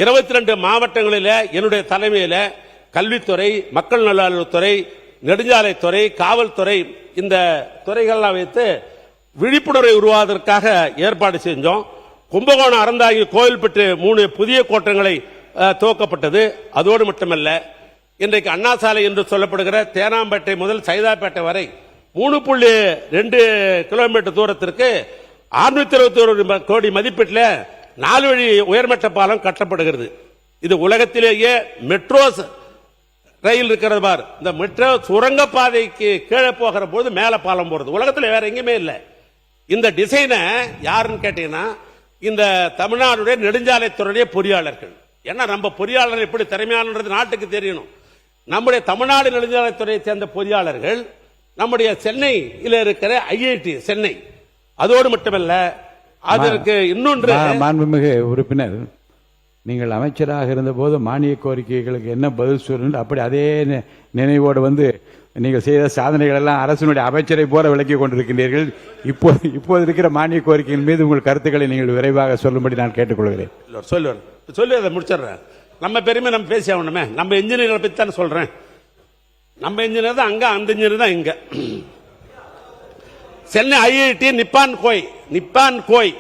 22 மாவட்டங்களில் என்னுடைய தலைமையில் கல்வித்துறை, மக்கள் நல்வாழ்வுத்துறை, நெடுஞ்சாலைத்துறை, காவல்துறை இந்த துறைகள்லாம் வைத்து விழிப்புணர்வை உருவாவதற்காக ஏற்பாடு செஞ்சோம். கும்பகோணம், அறந்தாங்கி, கோவில்பட்டு 3 புதிய கோட்டங்களை துவக்கப்பட்டது. அதோடு மட்டுமல்ல, இன்றைக்கு அண்ணா சாலை என்று சொல்லப்படுகிற தேனாம்பேட்டை முதல் சைதாப்பேட்டை வரை 3.2 கிலோமீட்டர் தூரத்திற்கு 621 கோடி மதிப்பீட்டில் 4 வழி உயர்மட்ட பாலம் கட்டப்படுகிறது. இது உலகத்திலேயே மெட்ரோ ரயில் இருக்கிறது பார், இந்த மெட்ரோ சுரங்கப்பாதைக்கு கீழே போகிற போது மேல பாலம் போறது உலகத்தில் வேற எங்கேயுமே இல்லை. இந்த டிசைனை யாருன்னு கேட்டீங்கன்னா இந்த தமிழ்நாடுடைய நெடுஞ்சாலைத்துறையுடைய பொறியாளர்கள். ஏன்னா நம்ம பொறியாளர் எப்படி திறமையானது நாட்டுக்கு தெரியணும். நம்முடைய தமிழ்நாடு நெடுஞ்சாலைத்துறையை சேர்ந்த பொறியாளர்கள் நம்முடைய சென்னையில் இருக்கிற IIT சென்னை, அதோடு மட்டுமல்ல அதற்கு இன்னொன்று.
மாண்புமிகு உறுப்பினர், நீங்கள் அமைச்சராக இருந்தபோது மானிய கோரிக்கைகளுக்கு என்ன பதில் சொல்லணும், அப்படி அதே நினைவோடு வந்து நீங்கள் செய்த சாதனைகள் எல்லாம் அரசினுடைய அமைச்சரை போல விளக்கி கொண்டிருக்கின்றீர்கள். இப்போது இருக்கிற மானிய கோரிக்கையின் மீது உங்கள் கருத்துக்களை நீங்கள் விரைவாக சொல்லும்படி நான் கேட்டுக்கொள்கிறேன்.
சொல்லி அதை முடிச்சிடுறேன். நம்ம பெருமை நம்ம பேசி ஆகணுமே. நம்ம இன்ஜினியரை பற்றி தான் சொல்றேன். நம்ம இன்ஜினியர் தான் அங்க, அந்த இன்ஜினியர் தான் இங்க. சென்னை IIT, நிப்பான் கோய்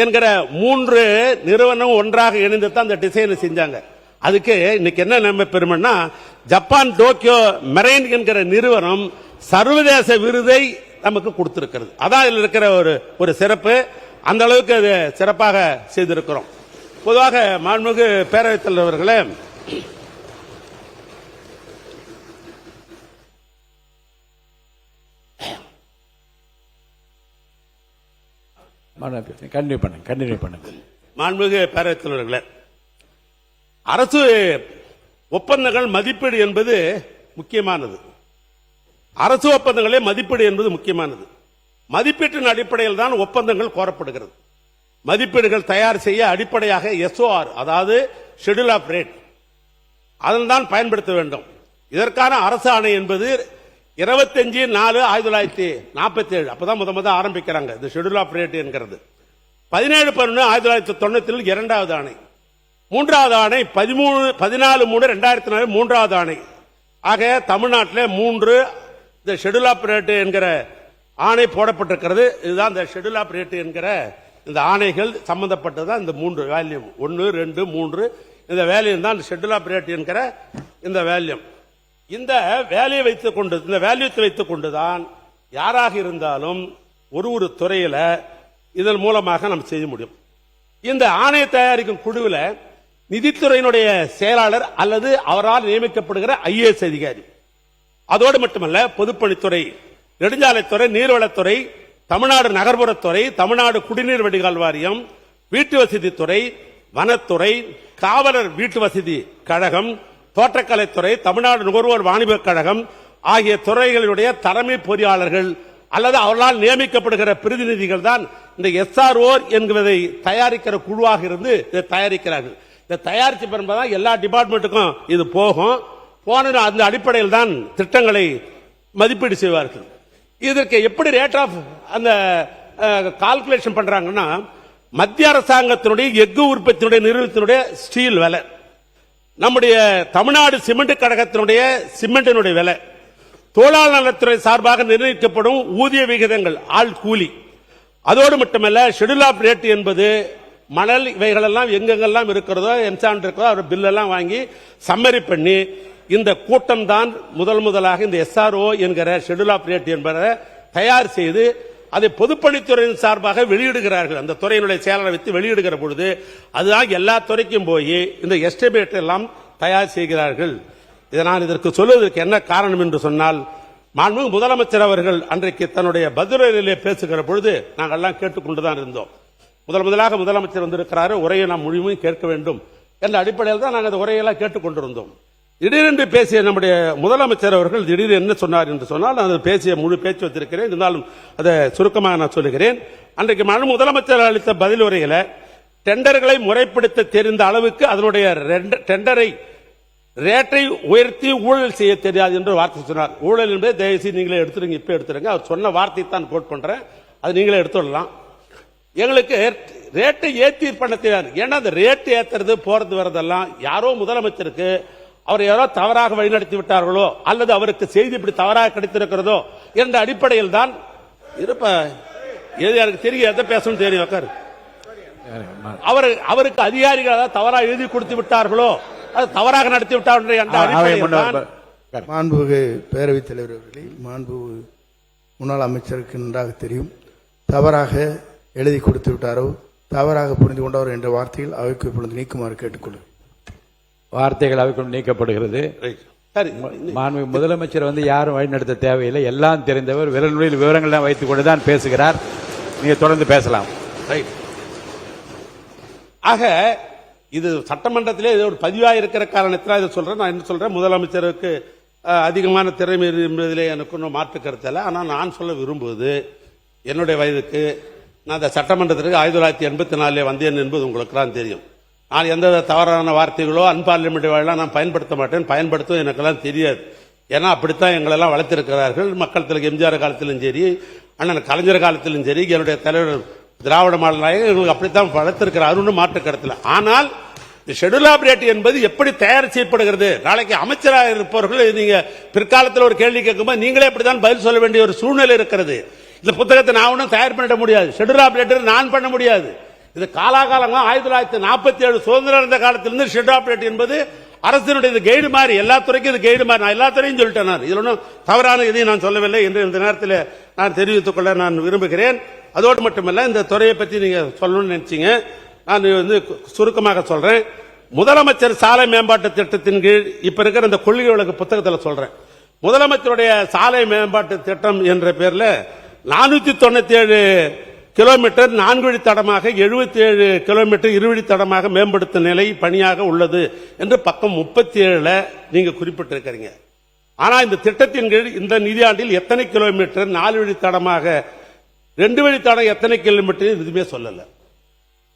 என்கிற 3 நிறுவனம் ஒன்றாக இணைந்து தான் அந்த டிசைனை செஞ்சாங்க. அதுக்கு இன்னைக்கு என்ன நம்ம பெருமைன்னா, ஜப்பான் டோக்கியோ மெரைன் என்கிற நிறுவனம் சர்வதேச விருதை நமக்கு கொடுத்திருக்கிறது. அதான் இதில் இருக்கிற ஒரு சிறப்பு. அந்த அளவுக்கு அது சிறப்பாக செய்திருக்கிறோம். பொதுவாக மாண்புமிகு பேரவைத் தலைவர்களே,
கண்டினியூ பண்ணுங்க.
மாண்புமிகு பேரவைத் தலைவர்களே, அரசு ஒப்பந்தங்கள் மதிப்பீடு என்பது முக்கியமானது. அரசு ஒப்பந்தங்களே மதிப்பீடு என்பது முக்கியமானது. மதிப்பீட்டின் அடிப்படையில் தான் ஒப்பந்தங்கள் கோரப்படுகிறது. மதிப்பீடுகள் தயார் செய்ய அடிப்படையாக SOR, அதாவது ஷெட்யூல் ஆஃப் ரேட், அதன் தான் பயன்படுத்த வேண்டும். இதற்கான அரசு ஆணை என்பது 25/4/1947 அப்பதான் முத ஆரம்பிக்கிறாங்க இந்த ஷெட்யூல் ஆஃப் ரேட் என்கிறது. 17/11/1990 இரண்டாவது ஆணை, மூன்றாவது ஆணை 14/3/2004 மூன்றாவது ஆணை. ஆக தமிழ்நாட்டில் 3 இந்த ஷெட்யூல் ஆஃப் ரேட் என்கிற ஆணை போடப்பட்டிருக்கிறது. இதுதான் இந்த ஷெட்யூல் ஆஃப் ரேட் என்கிற இந்த ஆணைகள் சம்பந்தப்பட்டதுதான் இந்த 3 வேல்யூம். 1, 2, 3 இந்த வேல்யூம் தான் ஷெட்யூல் ஆஃப் ரேட் என்கிற இந்த வேல்யூம். இந்த வேலையை வைத்துக் கொண்டுதான் யாராக இருந்தாலும் ஒரு துறையில இதன் மூலமாக நம்ம செய்ய முடியும். இந்த ஆணைய தயாரிக்கும் குழுவில் நிதித்துறையினுடைய செயலாளர் அல்லது அவரால் நியமிக்கப்படுகிற IAS அதிகாரி, அதோடு மட்டுமல்ல பொதுப்பணித்துறை, நெடுஞ்சாலைத்துறை, நீர்வளத்துறை, தமிழ்நாடு நகர்ப்புறத்துறை, தமிழ்நாடு குடிநீர் வடிகால் வாரியம், வீட்டு வசதித்துறை, வனத்துறை, காவலர் வீட்டு வசதி கழகம், தோட்டக்கலைத்துறை, தமிழ்நாடு நுகர்வோர் வாணிபக் கழகம் ஆகிய துறைகளுடைய தலைமை பொறியாளர்கள் அல்லது அவர்களால் நியமிக்கப்படுகிற பிரதிநிதிகள் தான் இந்த SRO என்கிறதை தயாரிக்கிற குழுவாக இருந்து இதை தயாரிக்கிறார்கள். இதை தயாரித்து பெறும்போது எல்லா டிபார்ட்மெண்ட்டுக்கும் இது போகும். போன அந்த அடிப்படையில் தான் திட்டங்களை மதிப்பீடு செய்வார்கள். இதற்கு எப்படி ரேட் ஆஃப் அந்த கால்குலேஷன் பண்றாங்கன்னா, மத்திய அரசாங்கத்தினுடைய எஃகு உற்பத்தியினுடைய நிறுவனத்தினுடைய ஸ்டீல் விலை, நம்முடைய தமிழ்நாடு சிமெண்ட் கழகத்தினுடைய சிமெண்டினுடைய விலை, தொழிலாளர் நலத்துறை சார்பாக நிர்ணயிக்கப்படும் ஊதிய விகிதங்கள், ஆள் கூலி, அதோடு மட்டுமல்ல ஷெட்யூல் ஆஃப் ரேட் என்பது மணல் இவைகளெல்லாம் எங்கெங்கெல்லாம் இருக்கிறதோ எம்சான் இருக்கிறதோ அவர் பில்லெல்லாம் வாங்கி சம்மரி பண்ணி இந்த கூட்டம் தான் முதலாக இந்த SRO என்கிற ஷெட்யூல் ஆஃப் ரேட் என்பதை தயார் செய்து அதை பொதுப்பணித்துறையின் சார்பாக வெளியிடுகிறார்கள். அந்த துறையினுடைய செயலாளரை வைத்து வெளியிடுகிற பொழுது அதுதான் எல்லா துறைக்கும் போய் இந்த எஸ்டிமேட் எல்லாம் தயார் செய்கிறார்கள். நான் இதற்கு சொல்வதற்கு என்ன காரணம் என்று சொன்னால், மாண்புமிகு முதலமைச்சர் அவர்கள் அன்றைக்கு தன்னுடைய பதிலுரையிலே பேசுகிற பொழுது நாங்கள்லாம் கேட்டுக்கொண்டுதான் இருந்தோம். முதலாக முதலமைச்சர் வந்திருக்கிறாரு, உரையை நாம் முழுமையும் கேட்க வேண்டும் என்ற அடிப்படையில் தான் நாங்கள் அந்த உரையெல்லாம் கேட்டுக்கொண்டிருந்தோம். திடீரென்று பேசிய நம்முடைய முதலமைச்சர் அவர்கள் திடீர் என்ன சொன்னார் என்று சொன்னால், அந்த பேசிய முழு பேச்சு வச்சிருக்கிறேன், இருந்தாலும் அதை சுருக்கமாக நான் சொல்லுகிறேன். அன்றைக்கு மாண்புமிகு முதலமைச்சர் அளித்த பதில் உரையில டெண்டர்களை முறைப்படுத்த தெரிந்த அளவுக்கு அதனுடைய டெண்டரை ரேட்டை உயர்த்தி ஊழல் செய்ய தெரியாது என்று வார்த்தை சொன்னார். ஊழல் என்பதை தயவுசெய்து நீங்களே எடுத்துருங்க, இப்ப எடுத்துருங்க. அவர் சொன்ன வார்த்தை தான் கோட் பண்றேன், அது நீங்களே எடுத்துடலாம். எங்களுக்கு ரேட்டை ஏற்றி பண்ண தெரியாது. ஏன்னா அந்த ரேட்டு ஏத்துறது போறது வரதெல்லாம் யாரோ முதலமைச்சருக்கு அவர் யாரோ தவறாக வழிநடத்தி விட்டார்களோ அல்லது அவருக்கு செய்தி இப்படி தவறாக கிடைத்திருக்கிறதோ என்ற அடிப்படையில் தான் இருப்ப. எனக்கு தெரியும் எதை பேசணும் தெரியும். உட்காரு. அவருக்கு அதிகாரிகள் தவறாக எழுதி கொடுத்து விட்டார்களோ அது தவறாக நடத்தி விட்டார்கள் என்ற அடிப்படையில்
மாண்புமிகு பேரவைத் தலைவர் அவர்களே, மாண்புமிகு முன்னாள் அமைச்சருக்கு நன்றாக தெரியும், தவறாக எழுதி கொடுத்து விட்டாரோ தவறாக புரிந்து கொண்டாரோ என்ற வார்த்தைகள் அவைக்கு இப்பொழுது நீக்குமாறு கேட்டுக்கொள்ளும்.
வார்த்தைகள் அவைக்குள் நீக்கப்படுகிறது. மாண்புமிகு முதலமைச்சர் யாரும் வழிநடத்த தேவையில்லை, எல்லாம் தெரிந்தவர், விரல் நுழையில் விவரங்கள்லாம் வைத்துக் கொண்டுதான் பேசுகிறார். நீங்க தொடர்ந்து பேசலாம்.
ஆக இது சட்டமன்றத்திலே இது ஒரு பதிவாக இருக்கிற காரணத்தில் இதை சொல்றேன். நான் என்ன சொல்றேன், முதலமைச்சருக்கு அதிகமான திறமை என்பதிலே எனக்கு ஒன்றும் மாற்று கருத்து இல்லை. ஆனால் நான் சொல்ல விரும்புவது, என்னுடைய வயதுக்கு நான் அந்த சட்டமன்றத்திற்கு 1984 வந்தேன் என்பது உங்களுக்கு தான் தெரியும். நான் எந்த தவறான வார்த்தைகளோ அன்பார்லிமெண்ட் வாழலாம் நான் பயன்படுத்த மாட்டேன், பயன்படுத்தும் எனக்கெல்லாம் தெரியாது. ஏன்னா அப்படித்தான் எங்களெல்லாம் வளர்த்திருக்கிறார்கள். மக்கள் தலைவர் எம்ஜிஆர் காலத்திலும் சரி, அண்ணன் கலைஞர் காலத்திலும் சரி, என்னுடைய தலைவர் திராவிட மாடல் நாயகர் எங்களுக்கு அப்படித்தான் வளர்த்திருக்கிறார், ஒன்றும் மாற்று கருத்தில். ஆனால் ஷெட்யூல் ஆஃப் ரேட் என்பது எப்படி தயார் செய்யப்படுகிறது, நாளைக்கு அமைச்சராக இருப்பவர்கள் நீங்க பிற்காலத்தில் ஒரு கேள்வி கேட்கும்போது நீங்களே அப்படித்தான் பதில் சொல்ல வேண்டிய ஒரு சூழ்நிலை இருக்கிறது. இந்த புத்தகத்தை நான் ஒன்றும் தயார் பண்ணிட முடியாது, ஷெட்யூல் ஆஃப் ரேட் நான் பண்ண முடியாது. இது காலாகாலமா 1947 சுதந்திரம் இருந்த காலத்திலிருந்து ஷெட்யூல் ஆஃப் ரேட் என்பது அரசினுடைய இது கைடு மாதிரி, எல்லா துறைக்கும் இது கைடு மாதிரி. நான் எல்லா துறையும் சொல்லிட்டேன். நான் இதுல ஒன்றும் தவறான எதையும் நான் சொல்லவில்லை என்று இந்த நேரத்தில் நான் தெரிவித்துக் கொள்ள நான் விரும்புகிறேன். அதோடு மட்டுமல்ல, இந்த துறையை பற்றி நீங்க சொல்லணும்னு நினைச்சீங்க, நான் சுருக்கமாக சொல்றேன். முதலமைச்சர் சாலை மேம்பாட்டு திட்டத்தின் கீழ் இப்ப இருக்கிற இந்த கொள்கை விளக்கு புத்தகத்தில் சொல்றேன். முதலமைச்சருடைய சாலை மேம்பாட்டு திட்டம் என்ற பேர்ல 497 கிலோமீட்டர் 4 வழித்தடமாக, 77 கிலோமீட்டர் 2 வழித்தடமாக மேம்படுத்தும் நிலை பணியாக உள்ளது என்று பக்கம் 37 நீங்க குறிப்பிட்டிருக்கிறீங்க. ஆனா இந்த திட்டத்தின் கீழ் இந்த நிதியாண்டில் எத்தனை கிலோமீட்டர் 4 வழித்தடமாக, 2 வழித்தடம் எத்தனை கிலோமீட்டர் எதுவுமே சொல்லல.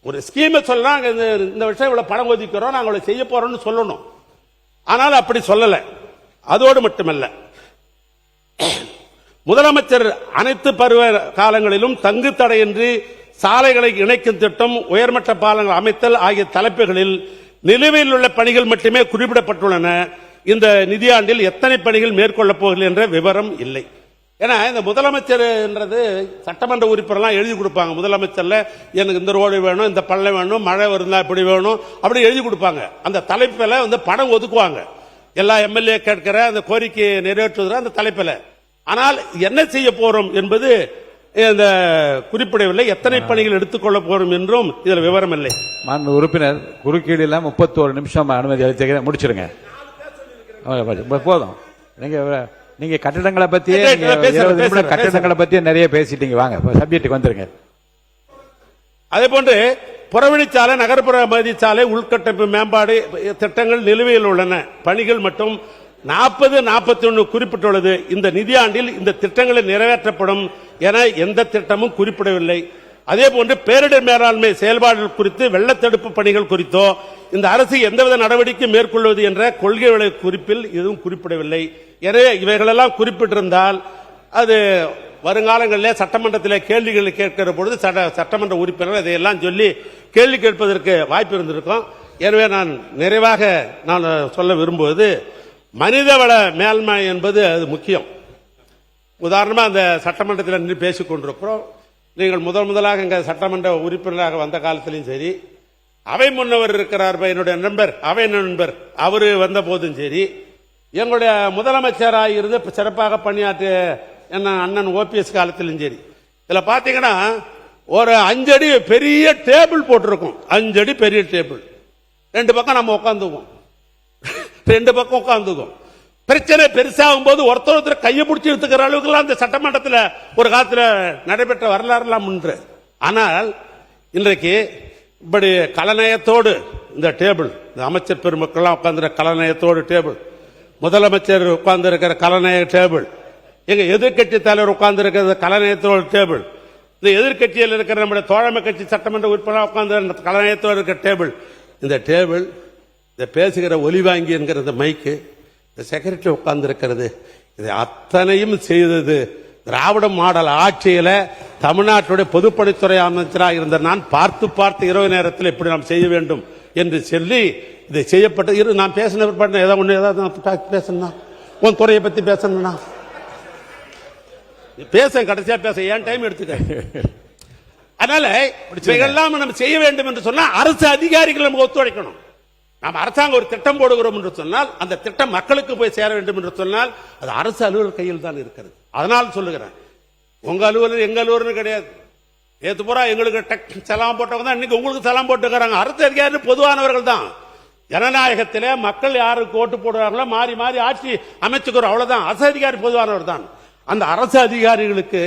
ஒரு ஸ்கீமை சொல்லலாம், இந்த வருஷம் இவ்வளவு பணம் ஒதுக்கிறோம், நாங்கள் செய்ய போறோம்னு சொல்லணும். ஆனால் அப்படி சொல்லல. அதோடு மட்டுமல்ல, முதலமைச்சர் அனைத்து பருவ காலங்களிலும் தங்கு தடையின்றி சாலைகளை இணைக்கும் திட்டம், உயர்மட்ட பாலங்கள் அமைத்தல் ஆகிய தலைப்புகளில் நிலுவையில் உள்ள பணிகள் மட்டுமே குறிப்பிடப்பட்டுள்ளன. இந்த நிதியாண்டில் எத்தனை பணிகள் மேற்கொள்ளப் போகிறது என்ற விவரம் இல்லை. ஏன்னா இந்த முதலமைச்சர் என்றது சட்டமன்ற உறுப்பினர்லாம் எழுதி கொடுப்பாங்க. முதலமைச்சர்ல எனக்கு இந்த ரோடு வேணும், இந்த பள்ளம் வேணும், மழை வருந்தா இப்படி வேணும், அப்படி எழுதி கொடுப்பாங்க. அந்த தலைப்பில் பணம் ஒதுக்குவாங்க. எல்லா எம்எல்ஏ கேட்கிற அந்த கோரிக்கையை நிறைவேற்றுகிற அந்த தலைப்பில். ஆனால் என்ன செய்ய போறோம் என்பது இந்த குறிப்பிடவில்லை. எத்தனை பணிகள் எடுத்துக்கொள்ள போறோம் என்றும் இதில் விவரம் இல்லை.
மாண்பு உறுப்பினர், குறுக்கீடு 31 நிமிஷம் அனுமதி அளித்த முடிச்சிருங்க. போதும். நீங்க கட்டடங்களை பத்தி கட்டடங்களை பத்தி நிறைய பேசிட்டீங்க. வாங்க சப்ஜெக்டுக்கு வந்துருங்க.
அதே போன்று புறவழிச்சாலை, நகர்ப்புற மதிச்சாலை, உள்கட்டமைப்பு மேம்பாடு திட்டங்கள் நிலுவையில் உள்ளன. பணிகள் மட்டும் 40-41 குறிப்பிட்டுள்ளது. இந்த நிதியாண்டில் இந்த திட்டங்களை நிறைவேற்றப்படும் என எந்த திட்டமும் குறிப்பிடவில்லை. அதே போன்று பேரிடர் மேலாண்மை செயல்பாடுகள் குறித்து, வெள்ளத்தடுப்பு பணிகள் குறித்தோ இந்த அரசு எந்தவித நடவடிக்கை மேற்கொள்வது என்ற கொள்கை குறிப்பில் எதுவும் குறிப்பிடவில்லை. எனவே இவைகளெல்லாம் குறிப்பிட்டிருந்தால் அது வருங்காலங்களில் சட்டமன்றத்தில் கேள்விகள் கேட்கிற பொழுது சட்டமன்ற உறுப்பினர்கள் இதையெல்லாம் சொல்லி கேள்வி கேட்பதற்கு வாய்ப்பு இருந்திருக்கும். எனவே நான் நிறைவாக நான் சொல்ல விரும்புவது, மனிதவள மேல்மை என்பது அது முக்கியம். உதாரணமா அந்த சட்டமன்றத்தில் நின்று பேசிக் கொண்டிருக்கிறோம். நீங்கள் முதலாக எங்க சட்டமன்ற உறுப்பினராக வந்த காலத்திலும் சரி, அவை முன்னவர் இருக்கிறார் என்னுடைய நண்பர், அவை நண்பர், அவரு வந்த போதும் சரி, எங்களுடைய முதலமைச்சராக இருந்து சிறப்பாக பணியாற்றிய என்ன அண்ணன் ஓபிஎஸ் காலத்திலும் சரி, இதுல பாத்தீங்கன்னா ஒரு 5 அடி பெரிய டேபிள் போட்டிருக்கும். 5 அடி பெரிய டேபிள், 2 பக்கம் நம்ம உட்காந்துக்குவோம், 2 பக்கம் உட்காந்துக்குவோம். பிரச்சனை பெருசாகும் போது ஒருத்தர் கையை பிடிச்சி எடுத்துக்கிற அளவுக்கு அந்த சட்டமன்றத்தில் ஒரு காலத்தில் நடைபெற்ற வரலாறுலாம் உண்டு. ஆனால் இன்றைக்கு இப்படி கலநயத்தோடு இந்த டேபிள், இந்த அமைச்சர் பெருமக்கள்லாம் உட்கார்ந்து கலநயத்தோடு டேபிள், முதலமைச்சர் உட்கார்ந்து இருக்கிற கலநய டேபிள், எங்க எதிர்கட்சி தலைவர் உட்கார்ந்து இருக்கிற கலநயத்தோடு டேபிள், இந்த எதிர்கட்சியில் இருக்கிற நம்முடைய தோழமை கட்சி சட்டமன்ற உறுப்பினர் உட்கார்ந்து கலநயத்தோடு இருக்கிற டேபிள், இந்த டேபிள், இந்த பேசுகிற ஒலிவாங்கி என்கிற இந்த மைக்கு, இந்த செக்ரட்டரி உட்கார்ந்து இருக்கிறது, இதை அத்தனையும் செய்தது திராவிட மாடல் ஆட்சியில தமிழ்நாட்டுடைய பொதுப்பணித்துறை அமைச்சராக இருந்த நான் பார்த்து இரவு நேரத்தில் இப்படி நாம் செய்ய வேண்டும் என்று சொல்லி இதை செய்யப்பட்ட நான் பேசின ஏதாவது பேசணும், உன் துறையை பத்தி பேசணும்னா பேச, கடைசியா பேச ஏன் டைம் எடுத்துக்க. அதனால இவைகள்லாம் நம்ம செய்ய வேண்டும் என்று சொன்னா அரசு அதிகாரிகள் நமக்கு ஒத்துழைக்கணும். நாம் அரசாங்கம் ஒரு திட்டம் போடுகிறோம் என்று சொன்னால் அந்த திட்டம் மக்களுக்கு போய் சேர வேண்டும் என்று சொன்னால் அது அரசு அலுவலர் கையில் தான் இருக்கிறது. அதனால் சொல்லுகிறேன், உங்க அலுவலர் எங்க அலுவலர் கிடையாது. நேற்று பூரா எங்களுக்கு செலாம் போட்டவங்க தான் இன்னைக்கு உங்களுக்கு செலாம் போட்டுக்கிறாங்க. அரசு அதிகாரி பொதுவானவர்கள் தான். ஜனநாயகத்திலே மக்கள் யாருக்கு ஓட்டு போடுறாங்களோ மாறி மாறி ஆட்சி அமைச்சுக்கிறோம், அவ்வளவுதான். அரசு அதிகாரி பொதுவானவர் தான். அந்த அரசு அதிகாரிகளுக்கு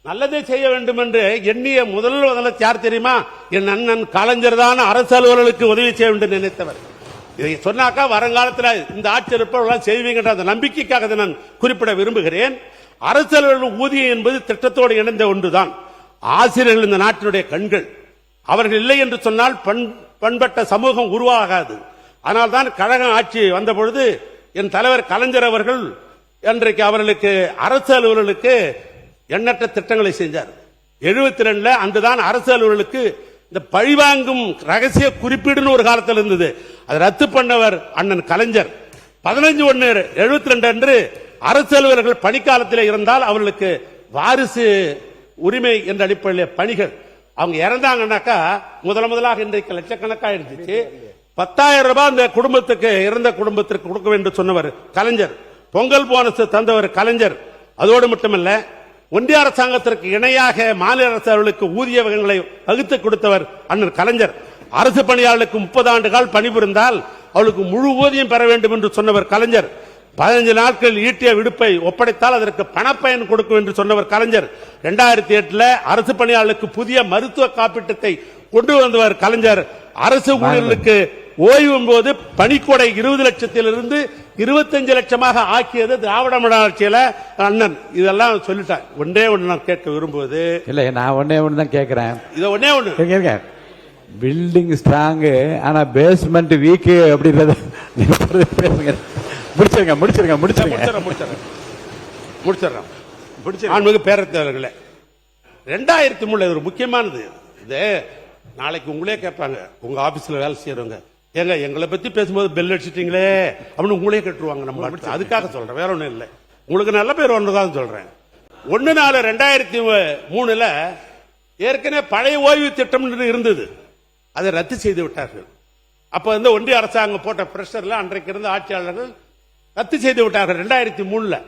நல்லதே செய்ய வேண்டும் என்று எண்ணிய முதல்வர் யார் தெரியுமா? என் அண்ணன் கலைஞர் தான் அரசு அலுவலர்களுக்கு உதவி செய்ய வேண்டும் நினைத்தவர். இதை சொன்னாக்கா வருங்காலத்தில் இந்த ஆட்சி இருப்பவர்கள் செய்வீங்கன்ற அந்த நம்பிக்கைக்காக நான் குறிப்பிட விரும்புகிறேன். அரசு அலுவலர்கள் ஊதியம் என்பது திட்டத்தோடு இணைந்த ஒன்றுதான். ஆசிரியர்கள் இந்த நாட்டினுடைய கண்கள். அவர்கள் இல்லை என்று சொன்னால் பண்பட்ட சமூகம் உருவாகாது. அதனால்தான் கழக ஆட்சி வந்த பொழுது என் தலைவர் கலைஞர் அவர்கள் இன்றைக்கு அவர்களுக்கு அரசு அலுவலர்களுக்கு எண்ணற்ற திட்டங்களை செஞ்சார். 72 அன்றுதான் அரசு அலுவலர்களுக்கு இந்த பழிவாங்கும் ரகசிய குறிப்பீடுன்னு ஒரு காலத்தில் இருந்தது. அதை ரத்து பண்ணவர் அண்ணன் கலைஞர். 15/1/72 அன்று அரசு அலுவலர்கள் பணிக்காலத்தில் இருந்தால் அவர்களுக்கு வாரிசு உரிமை என்ற அடிப்படையில் பணிகள் அவங்க இறந்தாங்கன்னாக்கா முதலாக இன்றைக்கு லட்சக்கணக்காக இருந்துச்சு. 10,000 ரூபாய் அந்த குடும்பத்துக்கு இறந்த குடும்பத்திற்கு கொடுக்க வேண்டும் சொன்னவர் கலைஞர். பொங்கல் போனஸ் தந்தவர் கலைஞர். அதோடு மட்டுமல்ல, ஒன்றிய அரசாங்கத்திற்கு இணையாக மாநில அரசுகளுக்கு ஊதிய வகைகளை வகுத்து கொடுத்தவர் அண்ணன் கலைஞர். அரசு பணியாளர்களுக்கு 30 ஆண்டுகள் பணிபுரிந்தால் அவளுக்கு முழு ஊதியம் பெற வேண்டும் என்று சொன்னவர் கலைஞர். 15 நாட்கள் ஈட்டிய விடுப்பை ஒப்படைத்தால் அதற்கு பணப்பயன் கொடுக்கும் என்று சொன்னவர் கலைஞர். 2008 அரசு பணியாளர்களுக்கு புதிய மருத்துவ காப்பீட்டத்தை கொண்டு வந்தவர் கலைஞர். அரசு ஊழியர்களுக்கு ஓய்வு போது பணிக்கொடை 20 லட்சத்திலிருந்து 25 லட்சமாக ஆக்கியது திராவிட மாடல் ஆட்சியில அண்ணன். இதெல்லாம் சொல்லிட்டார். ஒன்றே ஒன்று நான் கேட்க விரும்புவது
இல்ல, நான் ஒன்னே ஒன்று தான் கேட்கிறேன்.
இது ஒன்னே ஒன்று,
பில்டிங் ஸ்ட்ராங் ஆனா பேஸ்மெண்ட் வீக் அப்படின்றத பேசுங்க. முடிச்சிருங்க. பேரத்தவர்களே, 2003 ஒரு முக்கியமானது. இது நாளைக்கு உங்களே கேட்பாங்க, உங்க ஆபீஸ்ல வேலை செய்யறவங்க, ஏங்க எங்களை பத்தி பேசும்போது பெல் அடிச்சிட்டீங்களே அப்படின்னு உங்களே கேட்டுருவாங்க. நம்ம அதுக்காக சொல்றேன், வேற ஒண்ணும் இல்லை. உங்களுக்கு நல்ல பேர் ஒன்றுதான் சொல்றேன். 1/4/2003 ஏற்கனவே பழைய ஓய்வு திட்டம் இருந்தது, அதை ரத்து செய்து விட்டார்கள். அப்ப வந்து ஒன்றிய அரசாங்கம் போட்ட பிரஷர்ல அன்றைக்கு இருந்த ஆட்சியாளர்கள் ரத்து செய்து விட்டார்கள் 2003.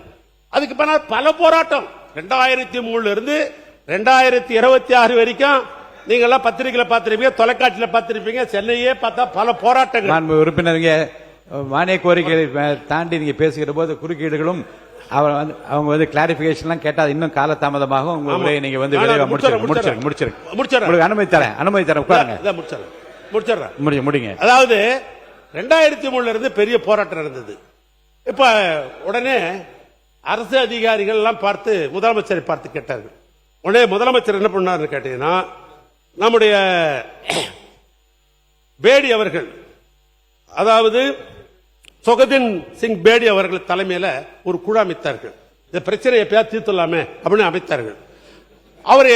அதுக்கு பின்னால் பல போராட்டம். 2003 இருந்து 2026 வரைக்கும் நீங்க எல்லாம் பத்திரிகையில பார்த்திருப்பீங்க, தொலைக்காட்சியில பார்த்திருப்பீங்க, சென்னையே பார்த்தா பல போராட்டங்கள். உறுப்பினருங்க மானிய கோரிக்கைகளை தாண்டி நீங்க பேசுகிற போது குறுக்கீடுகளும் அவங்க வந்து கிளாரிபிகேஷன் கேட்டா இன்னும் காலதாமதமாகும். உங்களை நீங்க வந்து விரைவா முடிச்சிருங்க. அனுமதி தரேன் உட்காருங்க. முடிங்க.
அதாவது 2003 இருந்து பெரிய போராட்டம் இருந்தது. இப்ப உடனே அரசு அதிகாரிகள் எல்லாம் பார்த்து முதலமைச்சரை பார்த்து கேட்டார்கள். உடனே முதலமைச்சர் என்ன பண்ணாரு கேட்டீங்கன்னா, நம்முடைய பேடி அவர்கள், அதாவது சுகதின் சிங் பேடி அவர்கள் தலைமையில ஒரு குழு அமைத்தார்கள். இந்த பிரச்சனையை எப்படியாவது தீர்த்துலாமே அப்படின்னு அமைத்தார்கள். அவர்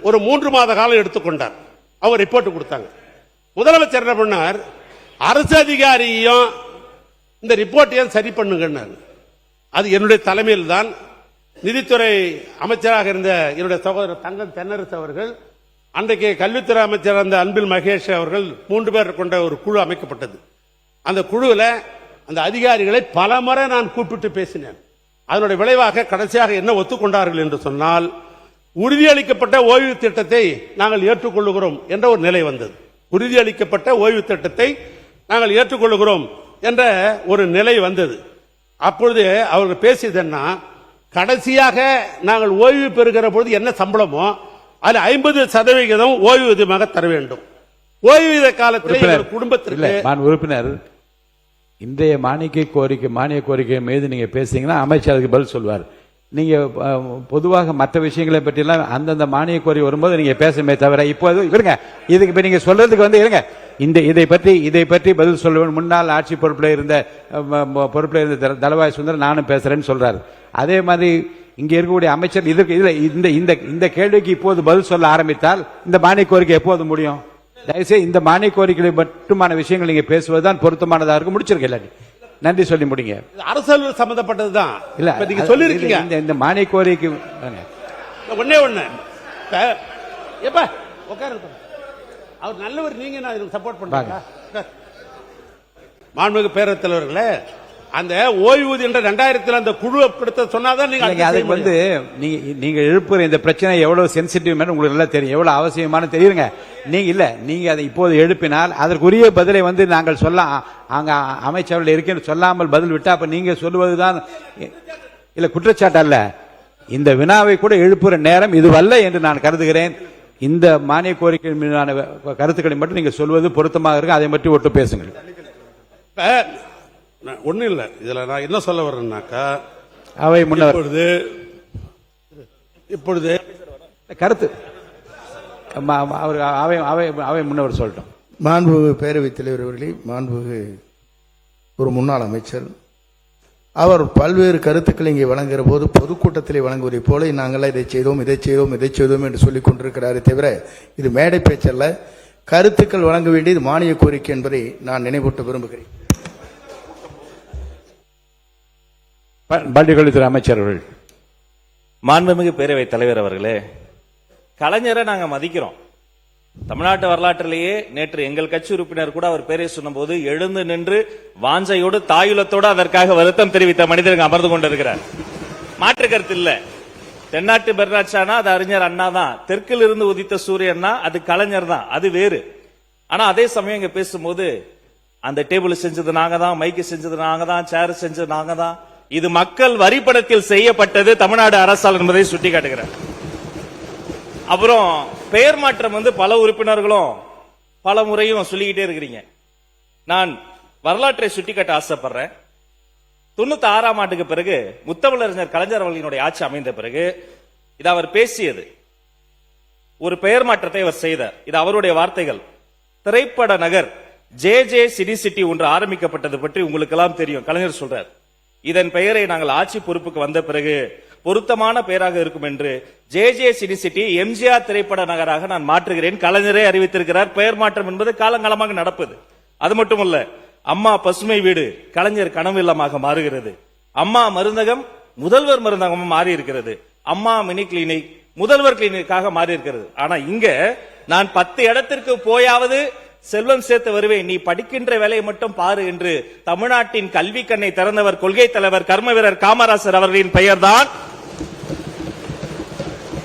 ஒரு 3 மாத காலம் எடுத்துக்கொண்டார். அவர் ரிப்போர்ட் கொடுத்தாங்க. முதலமைச்சர் என்ன பண்ணார், அரசு அதிகாரியும் இந்த ரிப்போர்ட்டையும் சரி பண்ணுங்க. அது என்னுடைய தலைமையில் தான் நிதித்துறை அமைச்சராக இருந்த என்னுடைய சகோதரர் தங்கம் தென்னரசு அவர்கள், அன்றைக்கு கல்வித்துறை அமைச்சர் அந்த அன்பில் மகேஷ் அவர்கள் 3 பேர் கொண்ட ஒரு குழு அமைக்கப்பட்டது. அந்த குழுவில் அந்த அதிகாரிகளை பல முறை நான் கூப்பிட்டு பேசினேன். அதனுடைய விளைவாக கடைசியாக என்ன ஒத்துக்கொண்டார்கள் என்று சொன்னால், உறுதியளிக்கப்பட்ட ஓய்வு திட்டத்தை நாங்கள் ஏற்றுக்கொள்ளுகிறோம் என்ற ஒரு நிலை வந்தது. உறுதியளிக்கப்பட்ட ஓய்வு திட்டத்தை நாங்கள் ஏற்றுக்கொள்ளுகிறோம் என்ற ஒரு நிலை வந்தது. அப்பொழுது அவர்கள் பேசியது என்ன, கடைசியாக நாங்கள் ஓய்வு பெறுகிற பொழுது என்ன சம்பளமோ அது 50% ஓய்வூதியமாக தர வேண்டும். ஓய்வூதிய காலத்தில் எங்கள் குடும்பத்திற்கு
உறுப்பினர் இன்றைய மானிய கோரிக்கை மீது நீங்க பேசுறீங்கன்னா அமைச்சர் அதுக்கு பதில் சொல்வார். நீங்க பொதுவாக மற்ற விஷயங்களை பற்றி எல்லாம் அந்தந்த மானிய கோரிக்கை வரும்போது நீங்க பேசுமே தவிர இப்போது இருங்க, இதுக்கு இப்ப நீங்க சொல்றதுக்கு இருங்க, இதை பற்றி பதில் சொல்லுவேன். முன்னாள் ஆட்சி பொறுப்பில் இருந்த தளவாய் சுந்தரம் நானும் பேசுறேன்னு சொல்றாரு. அதே மாதிரி இங்க இருக்கக்கூடிய அமைச்சர் இதற்கு இந்த கேள்விக்கு இப்போது பதில் சொல்ல ஆரம்பித்தால் இந்த மானிய கோரிக்கை எப்போது முடியும்? தயவுசெய்து இந்த மானிய கோரிக்கை மட்டுமான விஷயங்கள் நீங்க பேசுவதுதான் பொருத்தமானதா இருக்கும். முடிச்சிருக்கல, நன்றி சொல்லி முடிங்க.
அரசு சம்பந்தப்பட்டதுதான்
இல்ல,
நீங்க சொல்லி இருக்கீங்க.
இந்த மானிய கோரிக்கை
ஒன்னே ஒண்ணு அவர் நல்லவர், நீங்க நான் இதுக்கு சப்போர்ட் பண்றாங்க. மாண்புமிகு பேரவைத் தலைவர்களே, அந்த ஓய்வூதியம் என்ற 2000 அந்த குழு கொடுத்த சொன்னாதான் நீங்க
அதுக்கு நீங்க எழுப்புற இந்த பிரச்சனை எவ்வளவு சென்சிட்டிவ் உங்களுக்கு நல்லா தெரியும், எவ்வளவு அவசியமான தெரியுங்க. நீங்க அதை இப்போது எழுப்பினால் அதற்குரிய பதிலை நாங்கள் சொல்ல அங்க அமைச்சர்கள் இருக்கேன்னு சொல்லாமல் பதில் விட்டா அப்ப நீங்க சொல்லுவதுதான் இல்ல குற்றச்சாட்டு அல்ல. இந்த வினாவை கூட எழுப்புற நேரம் இதுவல்ல என்று நான் கருதுகிறேன். இந்த மானிய கோரிக்கை மீதான கருத்துக்களை மட்டும் நீங்க சொல்வது பொருத்தமாக இருக்கு, அதை மட்டும் ஒட்டு பேசுங்கள்.
ஒன்னும் இல்ல, இதுல நான் என்ன சொல்ல வர்றேன்னாக்கா,
அவை முன்னர்
இப்பொழுது
கருத்து அவை முன்னவர் சொல்லட்டும்.
மாண்புமிகு பேரவைத் தலைவர் அவர்களே, மாண்புமிகு ஒரு முன்னாள் அமைச்சர், அவர் பல்வேறு கருத்துக்களை இங்கே வழங்குகிற போது பொதுக்கூட்டத்திலே வழங்குவதை போல நாங்களாம் இதை செய்தோம் என்று சொல்லிக் கொண்டிருக்கிறாரே தவிர இது மேடை பேச்சல்ல. கருத்துக்கள் வழங்க வேண்டியது மானிய கோரிக்கை என்பதை நான் நினைவூட்ட விரும்புகிறேன்.
பள்ளிக்கல்வித்துறை அமைச்சர் அவர்கள்.
மாண்புமிகு பேரவைத் தலைவர் அவர்களே, கலைஞரை நாங்க மதிக்கிறோம். தமிழ்நாட்டு வரலாற்றிலேயே நேற்று எங்கள் கட்சி உறுப்பினர் கூட அவர் பேரை சொன்னபோது எழுந்து நின்று வாஞ்சையோடு தாயுலத்தோடு அதற்காக வருத்தம் தெரிவித்த மனிதர்கள் அமர்ந்து கொண்டிருக்கிறார். மாற்று கருத்து இல்ல. தென்னாட்டு பெர்னாட்சானா அது அறிஞர் அண்ணா தான், தெற்கில் இருந்து உதித்த சூரியன்னா அது கலைஞர் தான், அது வேறு. ஆனா அதே சமயம் இங்க பேசும்போது அந்த டேபிள் செஞ்சது நாங்க தான், மைக்கு செஞ்சது நாங்க தான், சேர் செஞ்சது நாங்க தான், இது மக்கள் வரிப்பணத்தில் செய்யப்பட்டது தமிழ்நாடு அரசால் என்பதை சுட்டிக்காட்டுகிறார். அப்புறம் பெயர் மாற்றம் பல உறுப்பினர்களும் பல முறையும் சொல்லிக்கிட்டே இருக்கிறீங்க. நான் வரலாற்றை சுட்டிக்காட்ட ஆசைப்படுறேன். 96ஆம் ஆண்டுக்கு பிறகு முத்தமிழறிஞர் கலைஞர் அவர்களினுடைய ஆட்சி அமைந்த பிறகு இது அவர் பேசியது, ஒரு பெயர் மாற்றத்தை அவர் செய்தார். இது அவருடைய வார்த்தைகள். திரைப்பட நகர் JJ சிட்டி சிட்டி ஒன்று ஆரம்பிக்கப்பட்டது பற்றி உங்களுக்கு எல்லாம் தெரியும். கலைஞர் சொல்றார், இதன் பெயரை நாங்கள் ஆட்சி பொறுப்புக்கு வந்த பிறகு பொருத்தமான பெயராக இருக்கும் என்று JJ சிட்டி சிட்டி எம்ஜிஆர் திரைப்பட நகராக நான் மாற்றுகிறேன். கலைஞரே அறிவித்திருக்கிறார். பெயர் மாற்றம் என்பது காலங்காலமாக நடப்பது. அது மட்டுமல்ல, அம்மா பசுமை வீடு கலைஞர் கனவு இல்லமாக மாறுகிறது. அம்மா மருந்தகம் முதல்வர் மருந்தகமும் மாறி இருக்கிறது. அம்மா மினி கிளினிக் முதல்வர் கிளினிக்காக மாறி இருக்கிறது. ஆனா இங்க நான் 10 இடத்திற்கு போயாவது செல்வம் சேர்த்து வருவேன், நீ படிக்கின்ற வேலையை மட்டும் பாரு என்று தமிழ்நாட்டின் கல்வி கண்ணை திறந்தவர் கொள்கை தலைவர் கர்ம வீரர் காமராசர் அவர்களின் பெயர்தான்.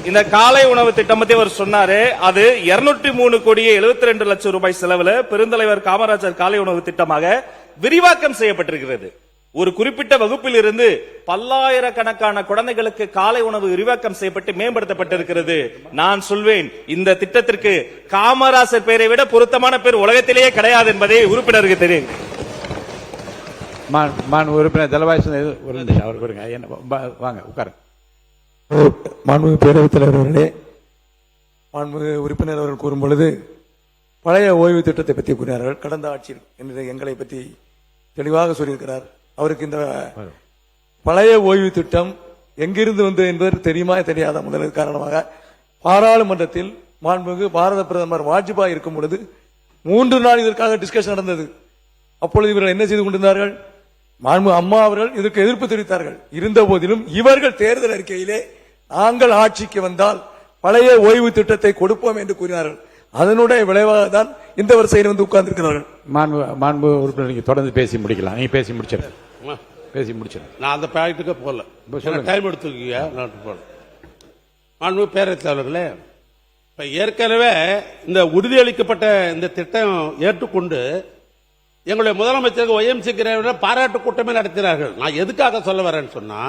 இந்த காலை உணவு திட்டம் பத்தி அவர் சொன்னாரு, அது 203 கோடியே 72 லட்சம் ரூபாய் செலவுல பெருந்தலைவர் காமராஜர் காலை உணவு திட்டமாக விரிவாக்கம் செய்யப்பட்டிருக்கிறது. ஒரு குறிப்பிட்ட வகுப்பில் இருந்து பல்லாயிரக்கணக்கான குழந்தைகளுக்கு காலை உணவு விரிவாக்கம் செய்யப்பட்டு மேம்படுத்தப்பட்டிருக்கிறது. நான் சொல்வேன், இந்த திட்டத்திற்கு காமராசர் பெயரை விட பொருத்தமான பேர் உலகத்திலேயே கிடையாது என்பதை உறுப்பினருக்கு தெரியும்.
உறுப்பினர் தளவாய் வாங்க உட்கார.
மாண்புமிகு பேரவைத் தலைவர் அவர்களே, மாண்புமிகு உறுப்பினர் அவர்கள் கூறும் பொழுது பழைய ஓய்வு திட்டத்தை பற்றி கூறினார்கள். கடந்த ஆட்சியில் என்று எங்களை பற்றி தெளிவாக சொல்லியிருக்கிறார். அவருக்கு இந்த பழைய ஓய்வு திட்டம் எங்கிருந்து வந்தது என்பது தெரியுமா தெரியாத முதல் காரணமாக பாராளுமன்றத்தில் மாண்புமிகு பாரத பிரதமர் வாஜ்பாய் இருக்கும் பொழுது 3 நாள் இதற்காக டிஸ்கஷன் நடந்தது. அப்பொழுது இவர்கள் என்ன செய்து கொண்டிருந்தார்கள்? மாண்புமிகு அம்மா அவர்கள் இதற்கு எதிர்ப்பு தெரிவித்தார்கள். இருந்த போதிலும் இவர்கள் தேர்தல் அறிக்கையிலே நாங்கள் ஆட்சிக்கு வந்தால் பழைய ஓய்வு திட்டத்தை கொடுப்போம் என்று கூறினார்கள். அதனுடைய விளைவாக தான் இந்த வரிசையில் உட்கார்ந்து இருக்கிறார்கள்.
மாண்பு உறுப்பினர், நீங்க தொடர்ந்து பேசி முடிக்கலாம். நீங்க பேசி முடிச்சிருக்க.
நான் அந்த பாயிண்ட்டுக்கு போகல, டைம் எடுத்துக்கீங்க. மாண்பு பேரவைத் தலைவர்களே, இப்ப ஏற்கனவே இந்த உறுதியளிக்கப்பட்ட இந்த திட்டம் ஏற்றுக்கொண்டு எங்களுடைய முதலமைச்சருக்கு ஒய்எம்சி பாராட்டு கூட்டமே நடத்தினார்கள். நான் எதுக்காக சொல்ல வரேன்னு சொன்னா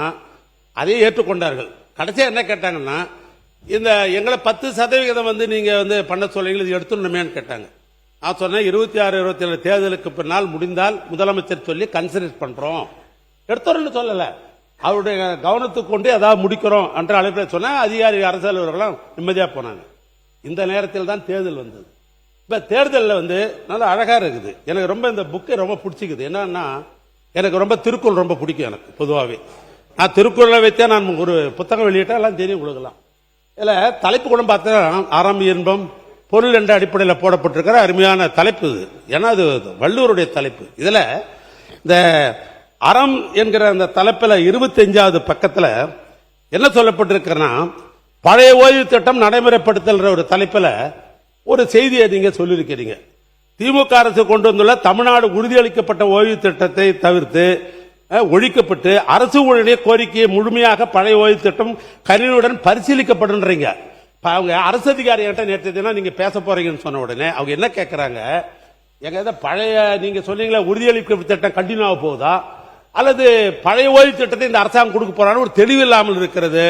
அதையே ஏற்றுக்கொண்டார்கள். கடைசியா என்ன கேட்டாங்கன்னா, இந்த எங்களை 10% நீங்க பண்ண சொல்றீங்க, இது எடுத்துடணுமேன்னு கேட்டாங்க. நான் சொன்னேன் 26, 27 தேர்தலுக்கு பின்னால் முடிந்தால் முதலமைச்சர் சொல்லி கன்சிடர் பண்றோம், எடுத்துறோம்னு சொல்லல, அவருடைய கவனத்துக்கு கொண்டு ஏதாவது முடிக்கிறோம் என்ற அழைப்பில் சொன்ன அதிகாரி அரசு அலுவலர்களும் நிம்மதியா போனாங்க. இந்த நேரத்தில் தான் தேர்தல் வந்தது. இப்ப தேர்தலில் நல்லா அழகா இருக்குது. எனக்கு ரொம்ப இந்த புக்கு ரொம்ப பிடிச்சிக்குது. என்னன்னா, எனக்கு ரொம்ப திருக்குறள் ரொம்ப பிடிக்கும். எனக்கு பொதுவாகவே நான் திருக்குறளை வைத்தே நான் ஒரு புத்தகம் வெளியிட்டா எல்லாம் தெரியும் உங்களுக்கெல்லாம். இதுல தலைப்பு கூட பார்த்தா அறம் இன்பம் பொருள் என்ற அடிப்படையில் போடப்பட்டிருக்கிற அருமையான தலைப்பு இது. ஏன்னா அது வள்ளுவருடைய தலைப்பு. இதுல இந்த அறம் என்கிற அந்த தலைப்பில் 25வது பக்கத்தில் என்ன சொல்லப்பட்டிருக்கிறன்னா, பழைய ஓய்வு திட்டம் நடைமுறைப்படுத்தல் ஒரு தலைப்பில் ஒரு செய்தியை நீங்க சொல்லியிருக்கிறீங்க. திமுக அரசு கொண்டு வந்துள்ள தமிழ்நாடு உறுதியளிக்கப்பட்ட ஓய்வு திட்டத்தை தவிர்த்து ஒழிக்கப்பட்டு அரசு ஊழிய கோரிக்கையை முழுமையாக பழைய ஓய்வு திட்டம் கனிவுடன் பரிசீலிக்கப்படுன்றீங்க. அவங்க அரசு அதிகாரி நேற்று நீங்க பேச போறீங்கன்னு சொன்ன உடனே அவங்க என்ன கேட்கிறாங்க, எங்க பழைய நீங்க சொன்னீங்களா உறுதியளிக்கப்பட்ட திட்டம் கண்டினியூ ஆக போகுதா அல்லது பழைய ஓய்வு திட்டத்தை இந்த அரசாங்கம் கொடுக்க போறான்னு ஒரு தெளிவு இல்லாமல் இருக்கிறது.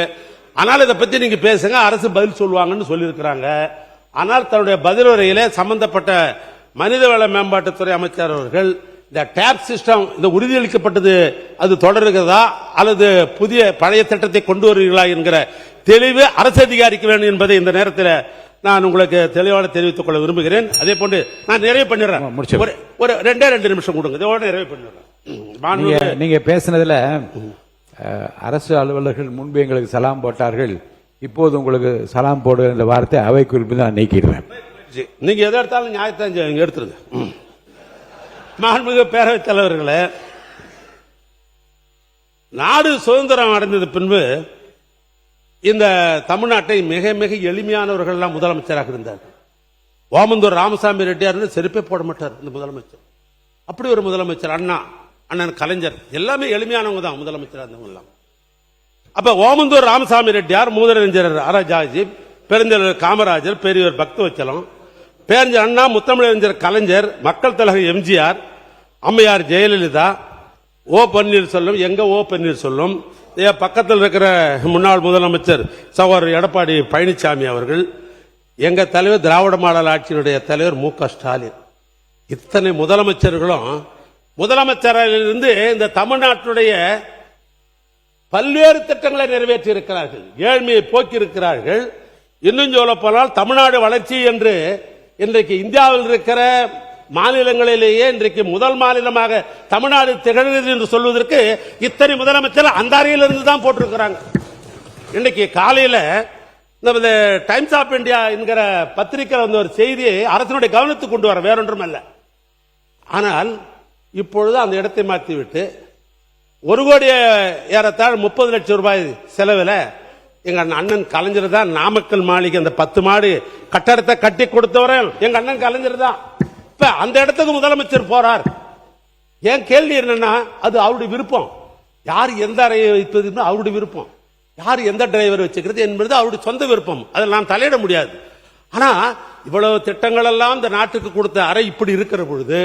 ஆனால் இதை பத்தி நீங்க பேசுங்க, அரசு பதில் சொல்லுவாங்கன்னு சொல்லியிருக்கிறாங்க. ஆனால் தன்னுடைய பதில் உரையிலே சம்பந்தப்பட்ட மனிதவள மேம்பாட்டுத்துறை அமைச்சர் அவர்கள் இந்த டேப் சிஸ்டம் இந்த உறுதியளிக்கப்பட்டது அது தொடர்கிறதா அல்லது புதிய பழைய திட்டத்தை கொண்டு வருகிறீர்களா என்கிற தெளிவு அரசு அதிகாரிக்கு வேண்டும் என்பதை இந்த நேரத்தில் நான் உங்களுக்கு தெளிவாக தெரிவித்துக் கொள்ள விரும்புகிறேன். அதே போன்று நான் நிறைவு பண்ணிடுறேன். ஒரு 2 நிமிஷம் கொடுங்க, இதோட நிறைவு பண்ணிடுறேன்.
நீங்க பேசினதுல அரசு அலுவலர்கள் முன்பு எங்களுக்கு சலாம் போட்டார்கள், இப்போது உங்களுக்கு சலாம் போடு என்ற வார்த்தை அவை குறிப்பில் நான் நீக்கிடுறேன்.
நீங்க எதை எடுத்தாலும் நியாயத்தை எடுத்துருங்க. மாண்புமிகு பேரவைத் தலைவர்களே, நாடு சுதந்திரம் அடைந்தது பின்பு இந்த தமிழ்நாட்டை மிக மிக எளிமையானவர்கள் எல்லாம் முதலமைச்சராக இருந்தார்கள். ஓமந்தூர் ராமசாமி ரெட்டியார் செருப்பே போட மாட்டார் இந்த முதலமைச்சர். அப்படி ஒரு முதலமைச்சர். அண்ணன் கலைஞர் எல்லாமே எளிமையானவங்க தான் முதலமைச்சர் இருந்தவங்க எல்லாம். அப்ப ஓமந்தூர் ராமசாமி ரெட்டியார், மூதறிஞர் ராஜாஜி, பெருந்தலைவர் காமராஜர், பெரியவர் பக்தவச்சலம், பேரறிஞர் அண்ணா, முத்தமிழறிஞர் கலைஞர், மக்கள் தலைவர் எம்ஜிஆர், அம்மையார் ஜெயலலிதா, ஓ பன்னீர்செல்வம், எங்க ஓ பன்னீர்செல்வம், பக்கத்தில் இருக்கிற முன்னாள் முதலமைச்சர் சகோதரர் எடப்பாடி பழனிசாமி அவர்கள், எங்க தலைவர் திராவிட மாடல் ஆட்சியினுடைய தலைவர் மு க ஸ்டாலின், இத்தனை முதலமைச்சர்களும் முதலமைச்சரிலிருந்து இந்த தமிழ்நாட்டுடைய பல்வேறு திட்டங்களை நிறைவேற்றி இருக்கிறார்கள், ஏழ்மையை போக்கி இருக்கிறார்கள். இன்னும் சொல்ல போனால் தமிழ்நாடு வளர்ச்சி என்று இன்றைக்கு இந்தியாவில் இருக்கிற மாநிலங்களிலேயே இன்றைக்கு முதல் மாநிலமாக தமிழ்நாடு திகழ்கிறது என்று சொல்வதற்கு இத்தனை முதலமைச்சர் அந்த அறையிலிருந்து தான் போட்டிருக்கிறாங்க. இன்னைக்கு காலையில இந்த டைம்ஸ் ஆஃப் இந்தியா என்கிற பத்திரிகை ஒரு செய்தியை அரசனுடைய கவனத்துக்கு கொண்டு வர, வேறொன்றும் அல்ல. ஆனால் இப்பொழுது அந்த இடத்தை மாற்றிவிட்டு 1 கோடி ஏறத்தாழ் 30 லட்சம் ரூபாய் செலவில் எங்க அண்ணன் கலைஞர் தான் நாமக்கல் மாளிகை அந்த 10 மாடி கட்டடத்தை கட்டி கொடுத்தவரை எங்க அண்ணன் கலைஞர் தான். இப்ப அந்த இடத்துக்கு முதலமைச்சர் போறார். ஏன் கேள்வி என்னன்னா, அது அவருடைய விருப்பம். யார் எந்த அறையை வைப்பது அவருடைய விருப்பம், யார் எந்த டிரைவர் வச்சுக்கிறது என்பது அவருடைய சொந்த விருப்பம். அதில் நான் தலையிட முடியாது. ஆனா இவ்வளவு திட்டங்கள் எல்லாம் இந்த நாட்டுக்கு கொடுத்த அறை இப்படி இருக்கிற பொழுது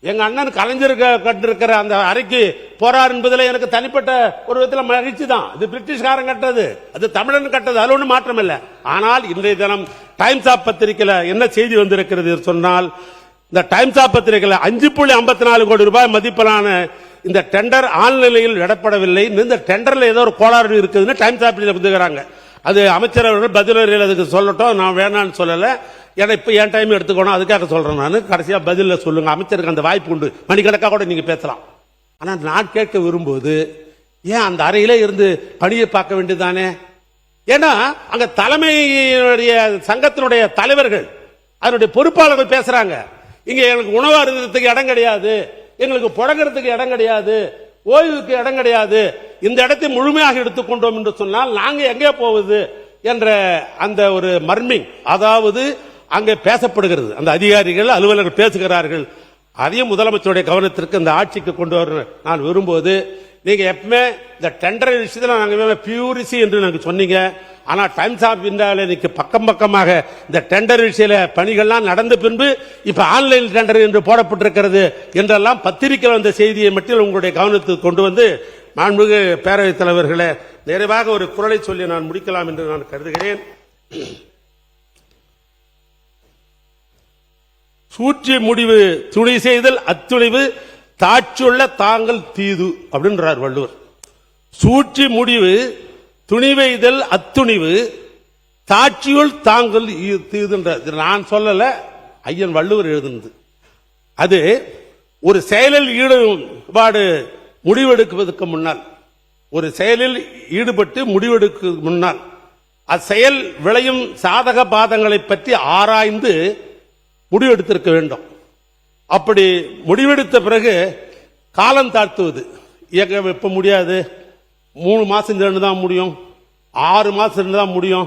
எங்க அண்ணன் கலைஞர் கட்டிருக்கிற அந்த அறைக்கு போறார் என்பதில் எனக்கு தனிப்பட்ட ஒரு விதத்தில் மகிழ்ச்சி தான். இது பிரிட்டிஷ்காரன் கட்டது, அது தமிழன் கட்டது, அது ஒன்றும் மாற்றம் இல்லை. ஆனால் இன்றைய தினம் டைம்ஸ் ஆஃப் பத்திரிகையில் என்ன செய்தி வந்திருக்கிறது சொன்னால், இந்த டைம்ஸ் ஆஃப் பத்திரிகையில் 5.54 கோடி ரூபாய் மதிப்பிலான இந்த டெண்டர் ஆழ்நிலையில் விடப்படவில்லை, இந்த டெண்டர்ல ஏதோ ஒரு கோளாறு இருக்குதுன்னு டைம்ஸ் ஆஃப் வந்துக்கிறாங்க. அது அமைச்சர் அவர்கள் பதில் அதுக்கு சொல்லட்டும், நான் வேணான்னு சொல்லல. ஏன்னா இப்ப என் டைம் எடுத்துக்கணும், அதுக்காக சொல்றேன். நான் கடைசியா பதில சொல்லுங்க, அமைச்சருக்கு அந்த வாய்ப்பு உண்டு, மணிக்கணக்காக கூட நீங்க பேசலாம். ஆனா நான் கேட்க விரும்புவது, ஏன் அந்த அறையிலே இருந்து பணியை பார்க்க வேண்டியதானே? ஏன்னா அங்க தலைமையுடைய சங்கத்தினுடைய தலைவர்கள் அதனுடைய பொறுப்பாளர்கள் பேசுறாங்க, இங்க எங்களுக்கு உணவு அருந்தத்துக்கு இடம் கிடையாது, எங்களுக்கு புழங்குறதுக்கு இடம் கிடையாது, ஓய்வுக்கு இடம் கிடையாது, இந்த இடத்தை முழுமையாக எடுத்துக்கொண்டோம் என்று சொன்னால் நாங்க எங்கே போவது என்ற அந்த ஒரு மர்மிங், அதாவது அங்கே பேசப்படுகிறது, அந்த அதிகாரிகள் அலுவலர்கள் பேசுகிறார்கள். அதையும் முதலமைச்சருடைய கவனத்திற்கு இந்த ஆட்சிக்கு கொண்டு வர நான் விரும்புவது, நீங்க எப்பவுமே இந்த டெண்டர் விஷயத்தில் நாங்கள் பியூரிசி என்று நாங்கள் சொன்னீங்க, ஆனா டைம்ஸ் ஆஃப் இந்தியாவில் இன்னைக்கு பக்கம் பக்கமாக இந்த டெண்டர் விஷய பணிகள்லாம் நடந்த பின்பு இப்ப ஆன்லைன் டெண்டர் என்று போடப்பட்டிருக்கிறது என்றெல்லாம் பத்திரிகை வந்த செய்தியை மட்டும் உங்களுடைய கவனத்துக்கு கொண்டு வந்து மாண்புமிகு பேரவைத் தலைவர்களே, நிறைவாக ஒரு குறளை சொல்லி நான் முடிக்கலாம் என்று நான் கருதுகிறேன். சூழ்ச்சி முடிவு துணை செய்தல் அத்துணிவு தாட்சியுள்ள தாங்கள் தீது அப்படின்றார் வள்ளுவர். சூழ்ச்சி முடிவு துணிவைதல் அத்துணிவு தாட்சியுள் தாங்கள் தீதுன்ற நான் சொல்லல, ஐயன் வள்ளுவர் எழுதுனது. அது ஒரு செயலில் ஈடுபாடு முடிவெடுக்குவதற்கு முன்னால், ஒரு செயலில் ஈடுபட்டு முடிவெடுக்க முன்னால் அச்செயல் விளையும் சாதக பாதங்களை பற்றி ஆராய்ந்து முடிவெடுத்திருக்க வேண்டும். அப்படி முடிவெடுத்த பிறகு காலம் தாழ்த்துவது இயக்க வைப்ப முடியாது, 3 மாசம் சென்று தான் முடியும், 6 மாசம் சென்று தான் முடியும்,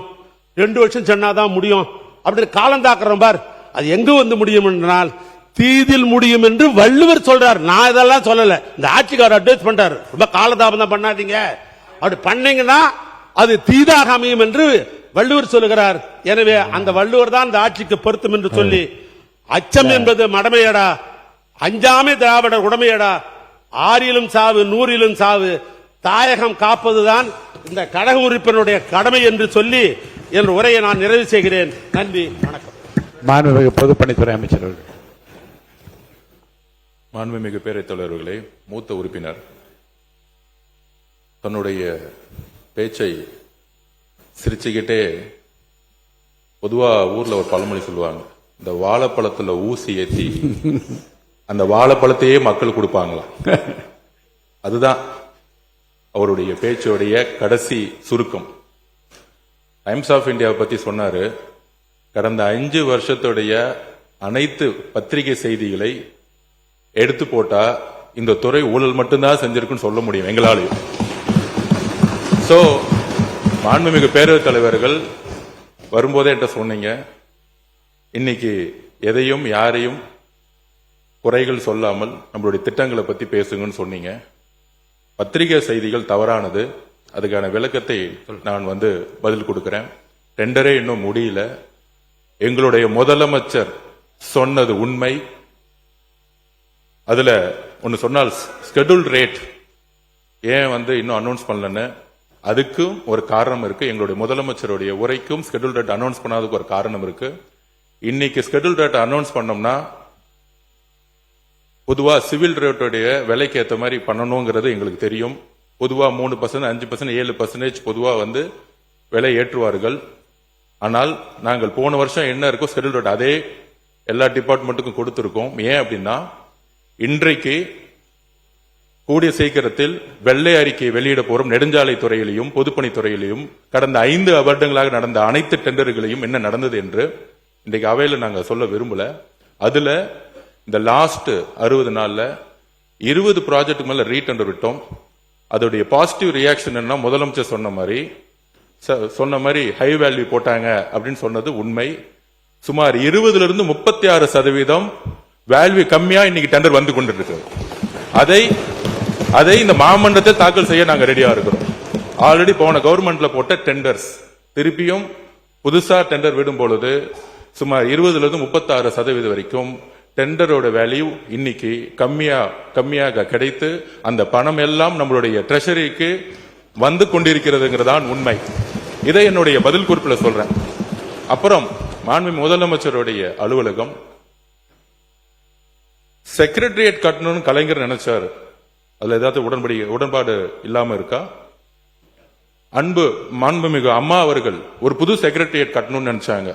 2 வருஷம் சென்னாதான் முடியும் அப்படி காலம் தாக்குறோம் பார். அது எங்க வந்து முடியும் என்றால் தீதில் முடியும் என்று வள்ளுவர் சொல்றார். நான் இதெல்லாம் சொல்லல, இந்த ஆட்சிக்காரர் அட்வைஸ் பண்றாரு, ரொம்ப காலதாபம் பண்ணாதீங்க, அப்படி பண்ணீங்கன்னா அது தீதாக அமையும் என்று வள்ளுவர் சொல்லுகிறார். எனவே அந்த வள்ளுவர் தான் இந்த ஆட்சிக்கு பொருத்தம் என்று சொல்லி, அச்சம் என்பது மடமையடா, அஞ்சாமே திராவிடர் உடமையடா, 6லும் சாவு 100லும் சாவு, தாயகம் காப்பதுதான் இந்த கழக உறுப்பினருடைய கடமை என்று சொல்லி என் உரையை நான் நிறைவு செய்கிறேன். நன்றி, வணக்கம்.
மாண்புமிகு பொதுப்பணித்துறை அமைச்சர் அவர்கள்.
மாண்புமிகு பேரவைத் தலைவர்களே, மூத்த உறுப்பினர் தன்னுடைய பேச்சை சிரிச்சுக்கிட்டே, பொதுவா ஊர்ல ஒரு பழமொழி சொல்லுவாங்க, இந்த வாழைப்பழத்துல ஊசி ஏத்தி அந்த வாழைப்பழத்தையே மக்கள் கொடுப்பாங்களாம். அதுதான் அவருடைய பேச்சுடைய கடைசி சுருக்கம். டைம்ஸ் ஆஃப் இந்தியாவை பத்தி சொன்னாரு. கடந்த 5 வருஷத்துடைய அனைத்து பத்திரிகை செய்திகளை எடுத்து போட்டா இந்த துறை ஊழல் மட்டும்தான் செஞ்சிருக்குன்னு சொல்ல முடியும் எங்களாலையும். சோ மாண்புமிகு பேரவைத் தலைவர்கள் வரும்போதே என்கிட்ட சொன்னீங்க, இன்னைக்கு எதையும் யாரையும் குறைகள் சொல்லாமல் நம்மளுடைய திட்டங்களை பத்தி பேசுங்கன்னு சொன்னீங்க. பத்திரிகை செய்திகள் தவறானது, அதுக்கான விளக்கத்தை நான் பதில் கொடுக்கிறேன். டெண்டரே இன்னும் முடியல. எங்களுடைய முதலமைச்சர் சொன்னது உண்மை. அதுல ஒன்னு சொன்னால் ஸ்கெடியூல் ரேட் ஏன் இன்னும் அனௌன்ஸ் பண்ணலன்னு, அதுக்கும் ஒரு காரணம் இருக்கு. எங்களுடைய முதலமைச்சருடைய உரைக்கும் ஸ்கெடியூல் ரேட் அனௌன்ஸ் பண்ணாததுக்கு ஒரு காரணம் இருக்கு. இன்னைக்கு ஸ்கெடியூல் ரேட் அனௌன்ஸ் பண்ணோம்னா பொதுவா சிவில் ரேட்டுடைய விலைக்கு ஏற்ற மாதிரி பண்ணணுங்கிறது எங்களுக்கு தெரியும். பொதுவா 3%, 5%, 7% பொதுவா விலை ஏற்றுவார்கள். ஆனால் நாங்கள் போன வருஷம் என்ன இருக்கோ ஸ்கெடியூல் ரேட் அதே எல்லா டிபார்ட்மெண்ட்டுக்கும் கொடுத்திருக்கோம். ஏன் அப்படின்னா, இன்றைக்கு கூடிய சீக்கிரத்தில் வெள்ளை அறிக்கை வெளியிட போறோம். நெடுஞ்சாலை துறையிலையும் பொதுப்பணித்துறையிலையும் கடந்த 5 வருடங்களாக நடந்த அனைத்து டெண்டர்களையும் என்ன நடந்தது என்று இன்றைக்கு அவையில நாங்க சொல்ல விரும்பல. அதுல இந்த லாஸ்ட் 60 நாள்ல 20 ப்ராஜெக்ட் மேல ரீடெண்டர் விட்டோம். அதோடைய பாசிட்டிவ் ரியாக்ஷன் என்ன, முதலமைச்சர் சொன்ன மாதிரி ஹை வேல்யூ போட்டாங்க அப்படின்னு சொன்னது உண்மை. சுமார் 20-36% வேல்யூ கம்மியா இன்னைக்கு டெண்டர் வந்து கொண்டிருக்கு. அதை இந்த மாமன்றத்தை தாக்கல் செய்ய நாங்க ரெடியா இருக்கிறோம். ஆல்ரெடி போன கவர்மெண்ட்ல போட்ட டெண்டர்ஸ் திருப்பியும் புதுசா டெண்டர் விடும் பொழுது சுமார் 20-36% வரைக்கும் டெண்டரோட வேல்யூ இன்னைக்கு கம்மியாக கிடைத்து அந்த பணம் எல்லாம் நம்மளுடைய ட்ரெஷரிக்கு வந்து கொண்டிருக்கிறதுங்கிறதான் உண்மை. இதை என்னுடைய பதில் குறிப்பில சொல்றேன். அப்புறம் மாண்புமிகு முதலமைச்சருடைய அலுவலகம் செக்ரட்டரியேட் கட்டணும்னு கலைஞர் நினைச்சாரு. அதுல ஏதாவது உடன்பாடு இல்லாம இருக்கா? அன்பு மாண்புமிகு அம்மா அவர்கள் ஒரு புது செக்ரட்டரியேட் கட்டணும்னு நினைச்சாங்க,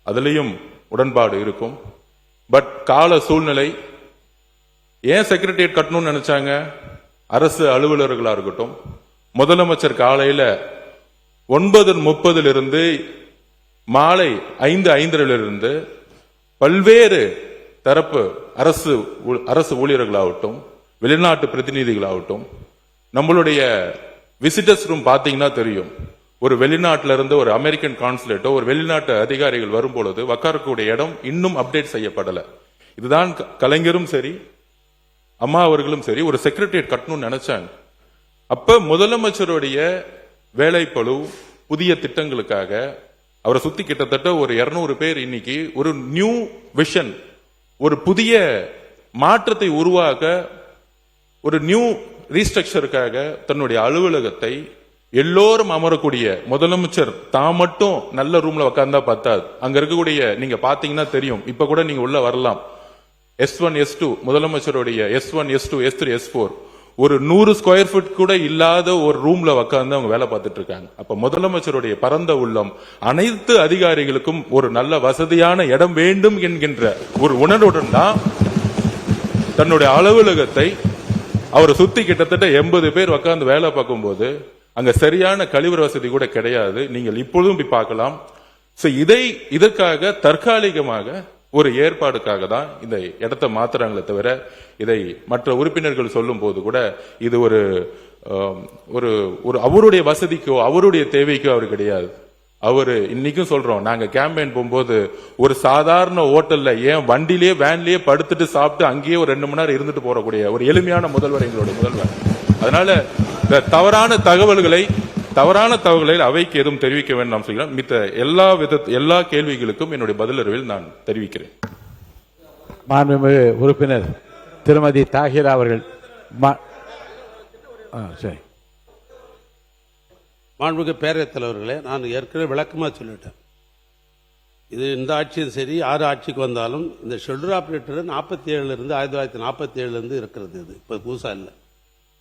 அதுலயும் உடன்பாடு இருக்கும். பட் கால சூழ்நிலை, ஏன் செக்ரட்டரியேட் கட்டணும்னு நினைச்சாங்க? அரசு அலுவலர்களா இருக்கட்டும், முதலமைச்சர் காலையில 9:30 மாலை 5:05 பல்வேறு தரப்பு அரசு ஊழியர்களாகட்டும், வெளிநாட்டு பிரதிநிதிகளாகட்டும், நம்மளுடைய விசிட்டர்ஸ் ரூம் பாத்தீங்கன்னா தெரியும். ஒரு வெளிநாட்டில இருந்து ஒரு அமெரிக்கன் கான்சுலேட்டோ ஒரு வெளிநாட்டு அதிகாரிகள் வரும்பொழுது உட்காரக்கூடிய இடம் இன்னும் அப்டேட் செய்யப்படல. இதுதான் கலைஞரும் சரி அம்மா அவர்களும் சரி ஒரு செக்ரட்டரியேட் கட்டணும்னு நினைச்சாங்க. அப்ப முதலமைச்சருடைய வேலைப்பளு புதிய திட்டங்களுக்காக அவரை சுத்தி கிட்டத்தட்ட ஒரு 200 பேர் இன்னைக்கு ஒரு நியூ விஷன், ஒரு புதிய மாற்றத்தை உருவாக்க, ஒரு நியூ ரீஸ்ட்ரக்சருக்காக தன்னுடைய அலுவலகத்தை எல்லோரும் அமரக்கூடிய, முதலமைச்சர் தான் மட்டும் நல்ல ரூம்ல உட்கார்ந்தா பத்தாது, அங்க இருக்கக்கூடிய நீங்க பாத்தீங்கன்னா தெரியும், இப்ப கூட நீங்க உள்ள வரலாம், S1 S2 முதலமைச்சருடைய S1 S2 S3 S4 ஒரு 100 ஸ்கொயர் ஃபீட் கூட இல்லாத ஒரு ரூம்ல உட்கார்ந்து அவங்க வேலை பார்த்துட்டு இருக்காங்க. அப்ப முதலமைச்சருடைய பரந்த உள்ளம் அனைத்து அதிகாரிகளுக்கும் ஒரு நல்ல வசதியான இடம் வேண்டும் என்கின்ற ஒரு உணர்வுடன் தான் தன்னுடைய அலுவலகத்தை அவரை சுத்தி கிட்டத்தட்ட 80 பேர் உட்கார்ந்து வேலை பார்க்கும் போது அங்க சரியான கழிவறை வசதி கூட கிடையாது. நீங்கள் இப்பொழுதும் போய் பார்க்கலாம். இதற்காக தற்காலிகமாக ஒரு ஏற்பாடுக்காக தான் இந்த இடத்தை மாத்துறாங்களே தவிர, இதை மற்ற உறுப்பினர்கள் சொல்லும் போது கூட இது ஒரு அவருடைய வசதிக்கோ அவருடைய தேவைக்கோ அவர் கிடையாது. அவரு இன்னைக்கும் சொல்றோம், நாங்க கேம்பெயின் போகும்போது ஒரு சாதாரண ஹோட்டல்ல ஏன் வண்டிலேயே வேன்லயே படுத்துட்டு சாப்பிட்டு அங்கேயே ஒரு 2 மணி நேரம் இருந்துட்டு போறக்கூடிய ஒரு எளிமையான முதல்வர் எங்களுடைய முதல்வர். அதனால இந்த தவறான தகவல்களை அவைக்கு எதுவும் தெரிவிக்க வேண்டும் நாம் சொல்கிறோம். மித்த எல்லா கேள்விகளுக்கும் என்னுடைய பதிலறிவில் நான் தெரிவிக்கிறேன்.
மாண்புமிகு உறுப்பினர் திருமதி தாஹிரா அவர்கள். சரி.
மாண்புமிகு பேரவைத் தலைவர்களே, நான் ஏற்கனவே விளக்கமா சொல்லிட்டேன். இது இந்த ஆட்சியும் சரி, 6 ஆட்சிக்கு வந்தாலும் இந்த ஷெட்யூல் ஆபரேட்டர் 47 இருந்து 1947 இருந்து இருக்கிறது. இது இப்ப புதுசா இல்லை.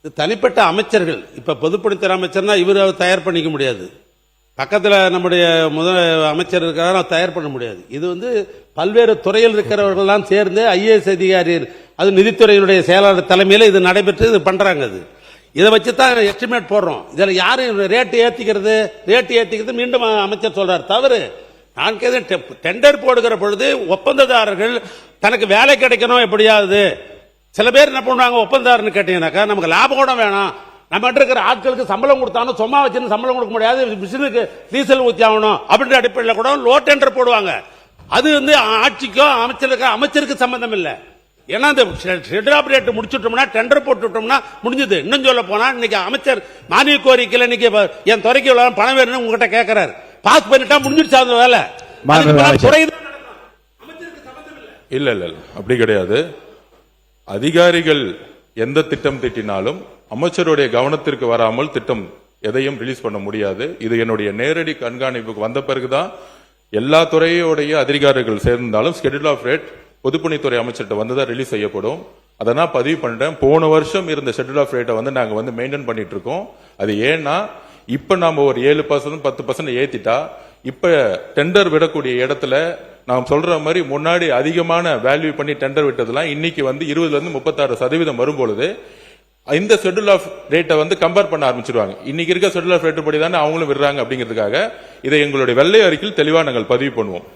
இது தனிப்பட்ட அமைச்சர்கள். இப்ப பொதுப்பணித்துறை அமைச்சர்னா இவர் தயார் பண்ணிக்க முடியாது. பக்கத்துல நம்முடைய அமைச்சர் இருக்கிறார், தயார் பண்ண முடியாது. இது பல்வேறு துறையில் இருக்கிறவர்கள்லாம் சேர்ந்து IAS அதிகாரி, அது நிதித்துறையினுடைய செயலாளர் தலைமையில் இது நடைபெற்று இது பண்றாங்க. இதை வச்சு தான் எஸ்டிமேட் போடுறோம். இதுல யாரு ரேட்டு ஏத்திக்கிறது மீண்டும் அமைச்சர் சொல்றார் தவறு. நான் டெண்டர் போடுகிற பொழுது ஒப்பந்ததாரர்கள் தனக்கு வேலை கிடைக்கணும் எப்படியாவது. சில பேர் என்ன பண்ணுவாங்க, ஒப்பந்ததாரன்னு கேட்டீங்கன்னாக்கா நமக்கு லாபம் கூட வேணாம், நம்ம இருக்கிற ஆட்களுக்கு சம்பளம் கொடுத்தாலும் சும்மா வச்சு சம்பளம் கொடுக்க முடியாது, மிஷினுக்கு டீசல் ஊத்தி ஆகணும் அப்படின்ற அடிப்படையில் கூட லோ டெண்டர் போடுவாங்க. அது ஆட்சிக்கோ அமைச்சருக்கு சம்பந்தம் இல்லை. ஏன்னா இந்த ஷெட்யூல் ஆபரேட் முடிச்சுட்டோம்னா, டெண்டர் போட்டுட்டோம்னா முடிஞ்சது. இன்னும் சொல்ல போனா இன்னைக்கு அமைச்சர் மானிய கோரிக்கையில் இன்னைக்கு என் துறைக்கு பணம் வேணும்னு உங்ககிட்ட கேட்கிறாரு, பாஸ் பண்ணிட்டா முடிஞ்சிருச்சு அந்த வேலை.
இல்ல அப்படி கிடையாது. அதிகாரிகள் எந்த திட்டம் திட்டினாலும் அமைச்சருடைய கவனத்திற்கு வராமல் திட்டம் எதையும் ரிலீஸ் பண்ண முடியாது. இது என்னுடைய நேரடி கண்காணிப்புக்கு வந்த பிறகுதான் எல்லா துறையோடைய அதிகாரிகள் சேர்ந்தாலும் ஷெட்யூல் ஆஃப் ரேட் பொதுப்பணித்துறை அமைச்சர்கிட்ட வந்துதான் ரிலீஸ் செய்யப்படும். அதனால் பதிவு பண்ணிட்டேன். போன வருஷம் இருந்த ஷெட்யூல் ஆஃப் ரேட்டை நாங்க மெயின்டைன் பண்ணிட்டு இருக்கோம். அது ஏன்னா இப்ப நாம ஒரு 7% 10% ஏத்திட்டா, இப்ப டெண்டர் விடக்கூடிய இடத்துல நாம் சொல்ற மாதிரி முன்னாடி அதிகமான வேல்யூ பண்ணி டெண்டர் விட்டதெல்லாம் இன்னைக்கு 20% 36% வரும்பொழுது இந்த ஷெட்யூல் ஆஃப் ரேட்டை கம்பேர் பண்ண ஆரம்பிச்சிருவாங்க. இன்னைக்கு இருக்க ஷெட்யூல் ஆஃப் ரேட் படி தானே அவங்களும் விடுறாங்க அப்படிங்கிறதுக்காக இதை எங்களுடைய வெள்ளை அறிக்கையில் தெளிவா நாங்கள் பதிவு பண்ணுவோம்.